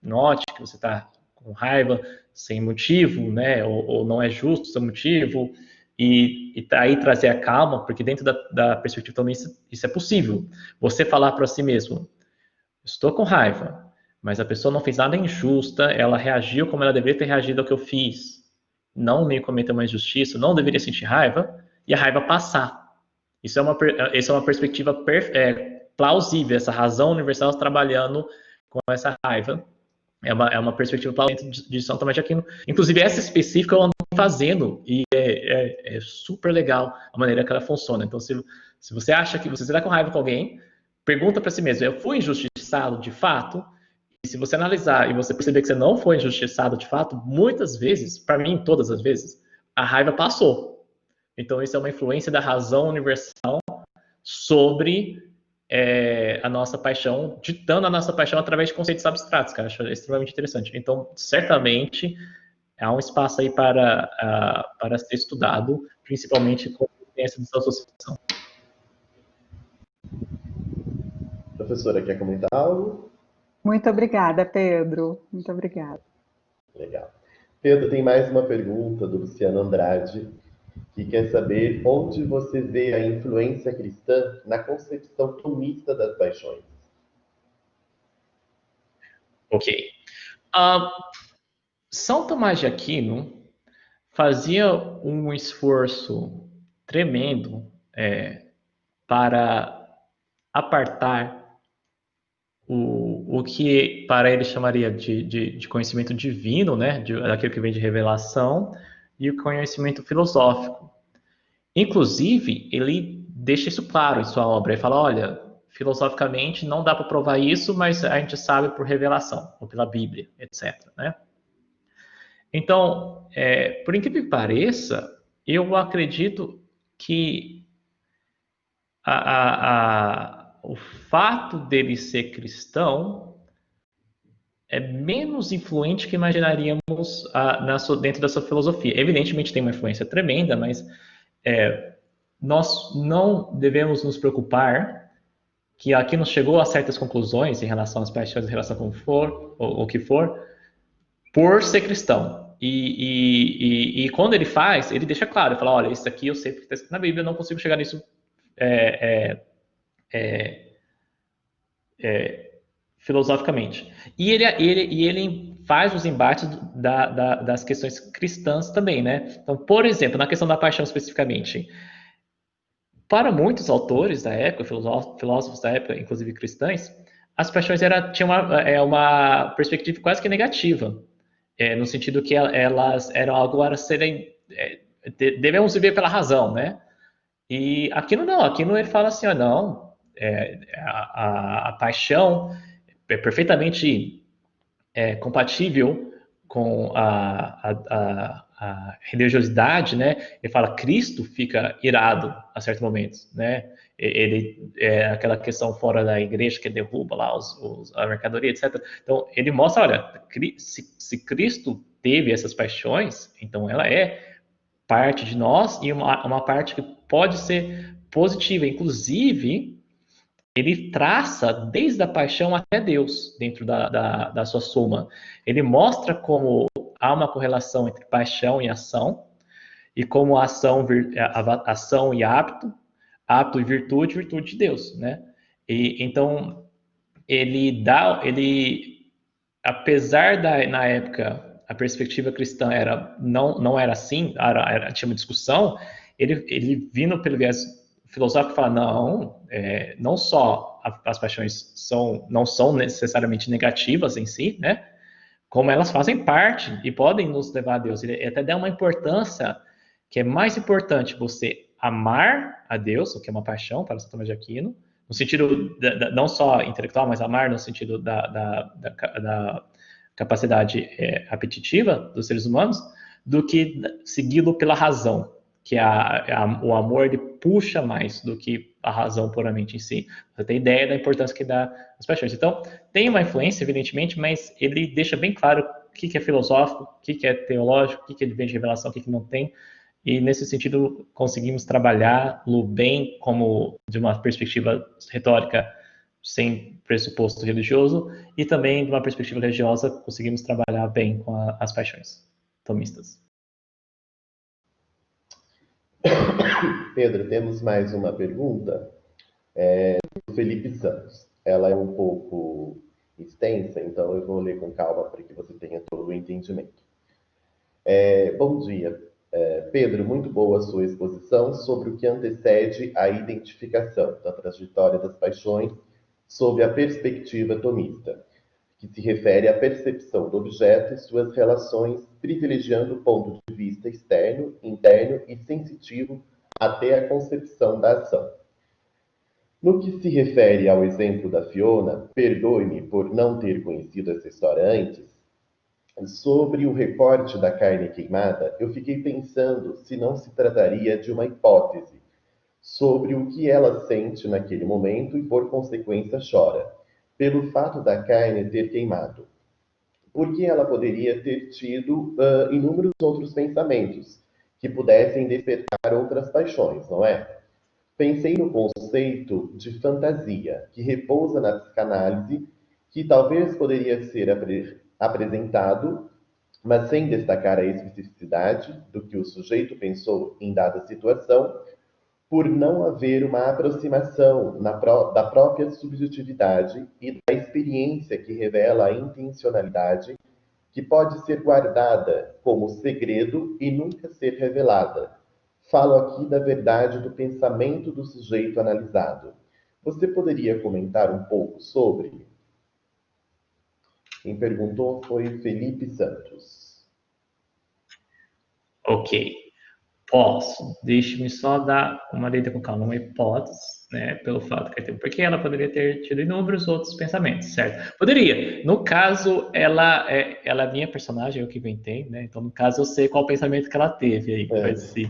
note que você está com raiva sem motivo, né, ou não é justo sem motivo, e aí trazer a calma, porque dentro da perspectiva também isso é possível. Você falar para si mesmo, estou com raiva, mas a pessoa não fez nada injusta, ela reagiu como ela deveria ter reagido ao que eu fiz, não me cometeu uma injustiça, não deveria sentir raiva, e a raiva passar. Isso é uma perspectiva plausível, essa razão universal trabalhando com essa raiva. É uma perspectiva plausível de São Tomás de Aquino. Inclusive, essa específica eu ando fazendo, e é super legal a maneira que ela funciona. Então, se você acha que você está com raiva com alguém, pergunta para si mesmo, eu fui injustiçado de fato? E se você analisar e você perceber que você não foi injustiçado de fato, muitas vezes, para mim, todas as vezes, a raiva passou. Então, isso é uma influência da razão universal sobre a nossa paixão, ditando a nossa paixão através de conceitos abstratos, que eu acho extremamente interessante. Então, certamente, há um espaço aí para ser estudado, principalmente com essa desassociação. Professora, quer comentar algo? Muito obrigada, Pedro. Muito obrigada. Legal. Pedro, tem mais uma pergunta do Luciano Andrade, que quer saber onde você vê a influência cristã na concepção tomista das paixões. Ok. São Tomás de Aquino fazia um esforço tremendo para apartar o que para ele chamaria de conhecimento divino, né, daquilo que vem de revelação, e o conhecimento filosófico. Inclusive, ele deixa isso claro em sua obra. Ele fala, olha, filosoficamente não dá para provar isso, mas a gente sabe por revelação, ou pela Bíblia, etc. Né? Então, por incrível que pareça, eu acredito que o fato dele ser cristão é menos influente que imaginaríamos dentro da sua filosofia. Evidentemente tem uma influência tremenda, mas nós não devemos nos preocupar que aqui não chegou a certas conclusões em relação às paixões, em relação a como for, ou o que for, por ser cristão. E quando ele faz, ele deixa claro, ele fala, olha, isso aqui eu sei porque está escrito na Bíblia, eu não consigo chegar nisso filosoficamente. E ele faz os embates das questões cristãs também, né? Então, por exemplo, na questão da paixão especificamente, para muitos autores da época, filósofos da época, inclusive cristãos, as paixões tinham uma perspectiva quase que negativa, no sentido que elas eram algo a serem devemos viver pela razão, né? E Aquino não, Aquino ele fala assim, não, a paixão é perfeitamente compatível com a religiosidade, né? Ele fala Cristo fica irado a certos momentos, né? Ele aquela questão fora da igreja que derruba lá a mercadoria, etc. Então ele mostra, olha, se Cristo teve essas paixões, então ela é parte de nós e uma parte que pode ser positiva. Inclusive, ele traça desde a paixão até Deus dentro da sua suma. Ele mostra como há uma correlação entre paixão e ação, e como ação e hábito e virtude de Deus, né? Então, apesar na época a perspectiva cristã não era assim, tinha uma discussão, ele vindo pelo viés filosófico fala, não só as paixões não são necessariamente negativas em si, né? Como elas fazem parte e podem nos levar a Deus. Ele até dá uma importância que é mais importante você amar a Deus, o que é uma paixão para Santo Tomás de Aquino, no sentido não só intelectual, mas amar no sentido da capacidade apetitiva dos seres humanos, do que segui-lo pela razão, que o amor ele puxa mais do que a razão puramente em si. Você tem ideia da importância que dá às paixões. Então, tem uma influência, evidentemente, mas ele deixa bem claro o que é filosófico, o que é teológico, o que vem de revelação, o que não tem. E, nesse sentido, conseguimos trabalhar-lo bem como de uma perspectiva retórica sem pressuposto religioso e também de uma perspectiva religiosa conseguimos trabalhar bem com as paixões tomistas. Pedro, temos mais uma pergunta do Felipe Santos. Ela é um pouco extensa, então eu vou ler com calma para que você tenha todo o entendimento. Bom dia. Pedro, muito boa a sua exposição sobre o que antecede a identificação da trajetória das paixões sob a perspectiva tomista, que se refere à percepção do objeto e suas relações, privilegiando o ponto de vista externo, interno e sensitivo até a concepção da ação. No que se refere ao exemplo da Fiona, perdoe-me por não ter conhecido essa história antes, sobre o recorte da carne queimada, eu fiquei pensando se não se trataria de uma hipótese sobre o que ela sente naquele momento e, por consequência, chora, pelo fato da carne ter queimado. Porque ela poderia ter tido inúmeros outros pensamentos que pudessem despertar outras paixões, não é? Pensei no conceito de fantasia, que repousa na psicanálise, que talvez poderia ser apresentado, mas sem destacar a especificidade do que o sujeito pensou em dada situação, por não haver uma aproximação da própria subjetividade e da experiência que revela a intencionalidade, que pode ser guardada como segredo e nunca ser revelada. Falo aqui da verdade do pensamento do sujeito analisado. Você poderia comentar um pouco sobre? Quem perguntou foi Felipe Santos. Ok. Posso. Deixe-me só dar uma lida com calma, uma hipótese, né, pelo fato que porque ela poderia ter tido inúmeros outros pensamentos, certo? Poderia. No caso, ela é minha personagem, eu que inventei, né? Então, no caso, eu sei qual pensamento que ela teve aí, mas sim.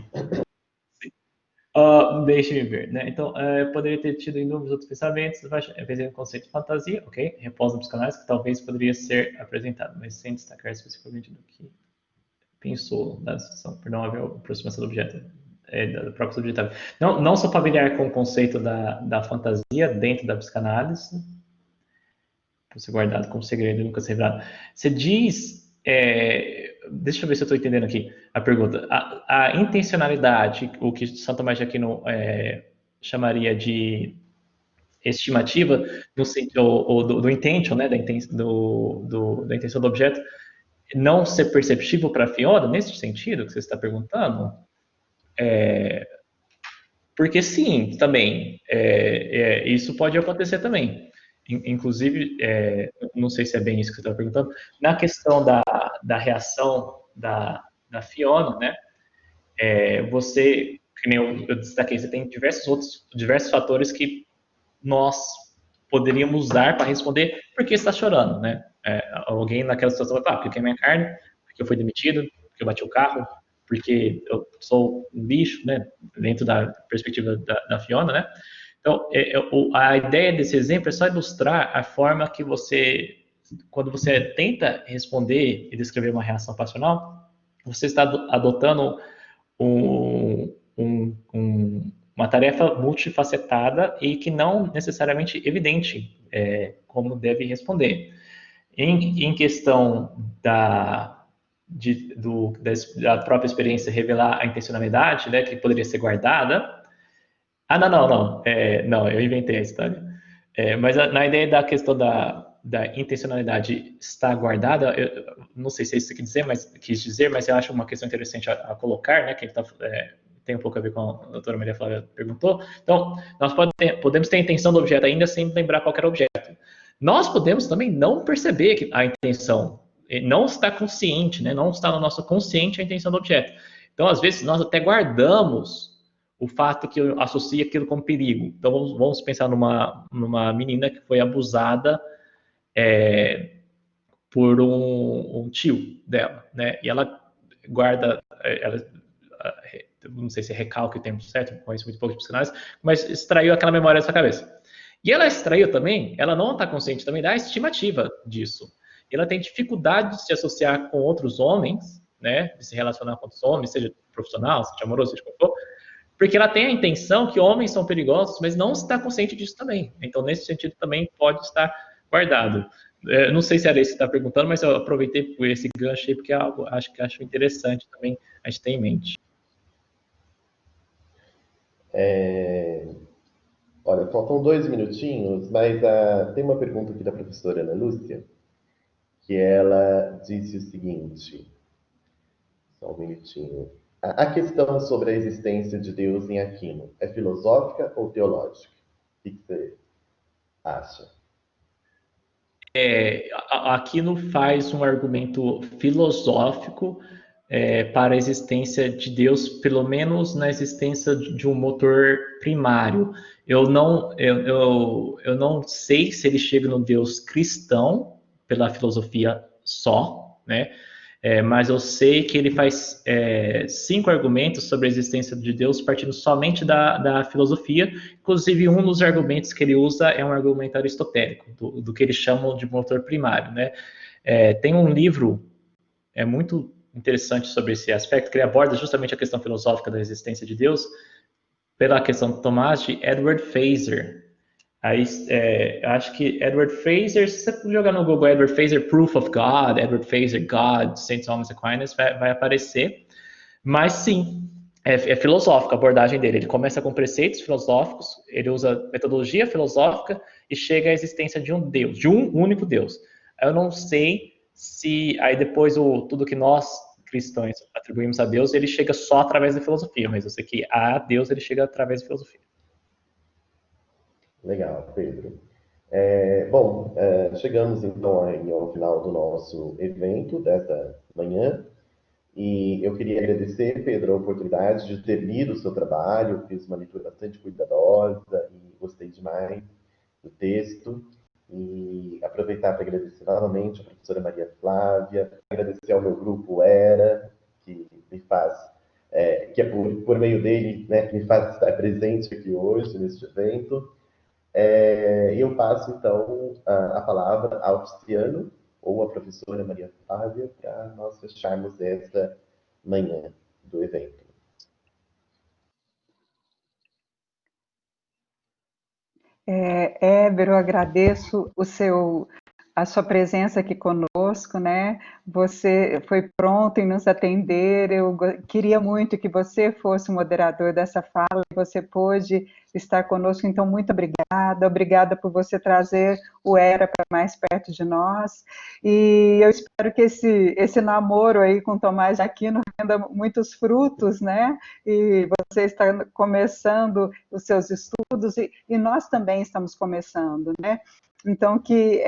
Deixe-me ver, né? Então, poderia ter tido inúmeros outros pensamentos, pensei no conceito de fantasia, ok? Repousa nos canais, que talvez poderia ser apresentado, mas sem destacar especificamente do que pensou na discussão, por não haver aproximação do objeto. da própria subjetividade. Não sou familiar com o conceito da fantasia dentro da psicanálise, ser guardado como segredo e nunca ser revelado. Você diz, deixa eu ver se eu estou entendendo aqui a pergunta, a intencionalidade, o que Santo Tomás de Aquino chamaria de estimativa, no sentido, ou do intention, né, da intenção do objeto, não ser perceptível para a Fiona, nesse sentido que você está perguntando? Porque sim, também, isso pode acontecer também. Inclusive, não sei se é bem isso que você está perguntando, na questão da reação da Fiona, né, você, que nem eu destaquei, você tem diversos fatores que nós poderíamos usar para responder por que está chorando, né? Alguém naquela situação vai falar, porque é minha carne, porque eu fui demitido, porque eu bati o carro, porque eu sou um bicho, né? Dentro da perspectiva da Fiona, né? Então, a ideia desse exemplo é só ilustrar a forma que você, quando você tenta responder e descrever uma reação passional, você está adotando uma tarefa multifacetada e que não necessariamente evidente como deve responder. Em questão da própria experiência revelar a intencionalidade, né, que poderia ser guardada. Não, eu inventei a história. Mas na ideia da questão da intencionalidade estar guardada, eu não sei se é isso que quis dizer, mas eu acho uma questão interessante a colocar, né, que tem um pouco a ver com a doutora Maria Flávia perguntou. Então, nós podemos ter a intenção do objeto ainda sem lembrar qual era o objeto. Nós podemos também não perceber a intenção, não estar consciente, né, não está no nosso consciente a intenção do objeto. Então, às vezes, nós até guardamos o fato que eu associo aquilo como perigo. Então, vamos pensar numa menina que foi abusada por um tio dela, né? E ela guarda, não sei se é recalque o tempo certo, conheço muito pouco de psicanálise, mas extraiu aquela memória da sua cabeça. E ela extraiu também, ela não está consciente também da estimativa disso. E ela tem dificuldade de se associar com outros homens, né? De se relacionar com outros homens, seja profissional, seja amoroso, seja como for, porque ela tem a intenção que homens são perigosos, mas não está consciente disso também. Então, nesse sentido, também pode estar guardado. Não sei se era isso que você está perguntando, mas eu aproveitei por esse gancho aí, porque é algo acho interessante também a gente ter em mente. Olha, faltam 2 minutinhos, mas tem uma pergunta aqui da professora Ana Lúcia, que ela disse o seguinte, só um minutinho. A questão sobre a existência de Deus em Aquino é filosófica ou teológica? O que você acha? Aquino faz um argumento filosófico para a existência de Deus, pelo menos na existência de um motor primário. Eu não sei se ele chega no Deus cristão pela filosofia só, né? Mas eu sei que ele faz 5 argumentos sobre a existência de Deus partindo somente da filosofia. Inclusive, um dos argumentos que ele usa é um argumento aristotélico, do que eles chamam de motor primário, né? Tem um livro muito interessante sobre esse aspecto, que ele aborda justamente a questão filosófica da existência de Deus, pela questão de Tomás, de Edward Fraser. Aí, acho que Edward Fraser, se você jogar no Google Edward Fraser Proof of God, Edward Fraser God, St. Thomas Aquinas, vai aparecer. Mas sim, é filosófica a abordagem dele. Ele começa com preceitos filosóficos, ele usa metodologia filosófica e chega à existência de um Deus, de um único Deus. Eu não sei se aí depois tudo que nós cristãos atribuímos a Deus, ele chega só através da filosofia, mas eu sei que a Deus ele chega através da filosofia. Legal, Pedro. Chegamos então aí ao final do nosso evento desta manhã e eu queria agradecer, Pedro, a oportunidade de ter lido o seu trabalho, fiz uma leitura bastante cuidadosa e gostei demais do texto e aproveitar para agradecer novamente a professora Maria Flávia, agradecer ao meu grupo ERA, que me faz, que é por meio dele, né, que me faz estar presente aqui hoje neste evento. Eu passo, então, a palavra ao Cristiano, ou à professora Maria Flávia, para nós fecharmos esta manhã do evento. Éber, eu agradeço a sua presença aqui conosco, né? Você foi pronto em nos atender. Eu queria muito que você fosse o moderador dessa fala, e você pôde estar conosco, então muito obrigada. Obrigada por você trazer o Era para mais perto de nós. E eu espero que esse namoro aí com Tomás de Aquino renda muitos frutos, né? E você está começando os seus estudos, e nós também estamos começando, né? Então, que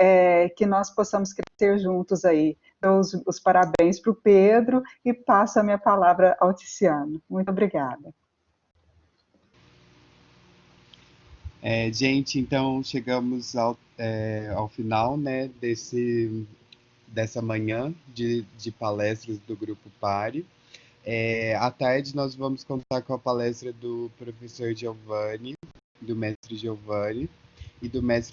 nós possamos crescer juntos aí. Dou os parabéns para o Pedro e passo a minha palavra ao Tiziano. Muito obrigada. Gente, então chegamos ao final, né, dessa manhã de palestras do Grupo Pare. À tarde nós vamos contar com a palestra do professor Giovanni, do mestre Giovanni, e do mestre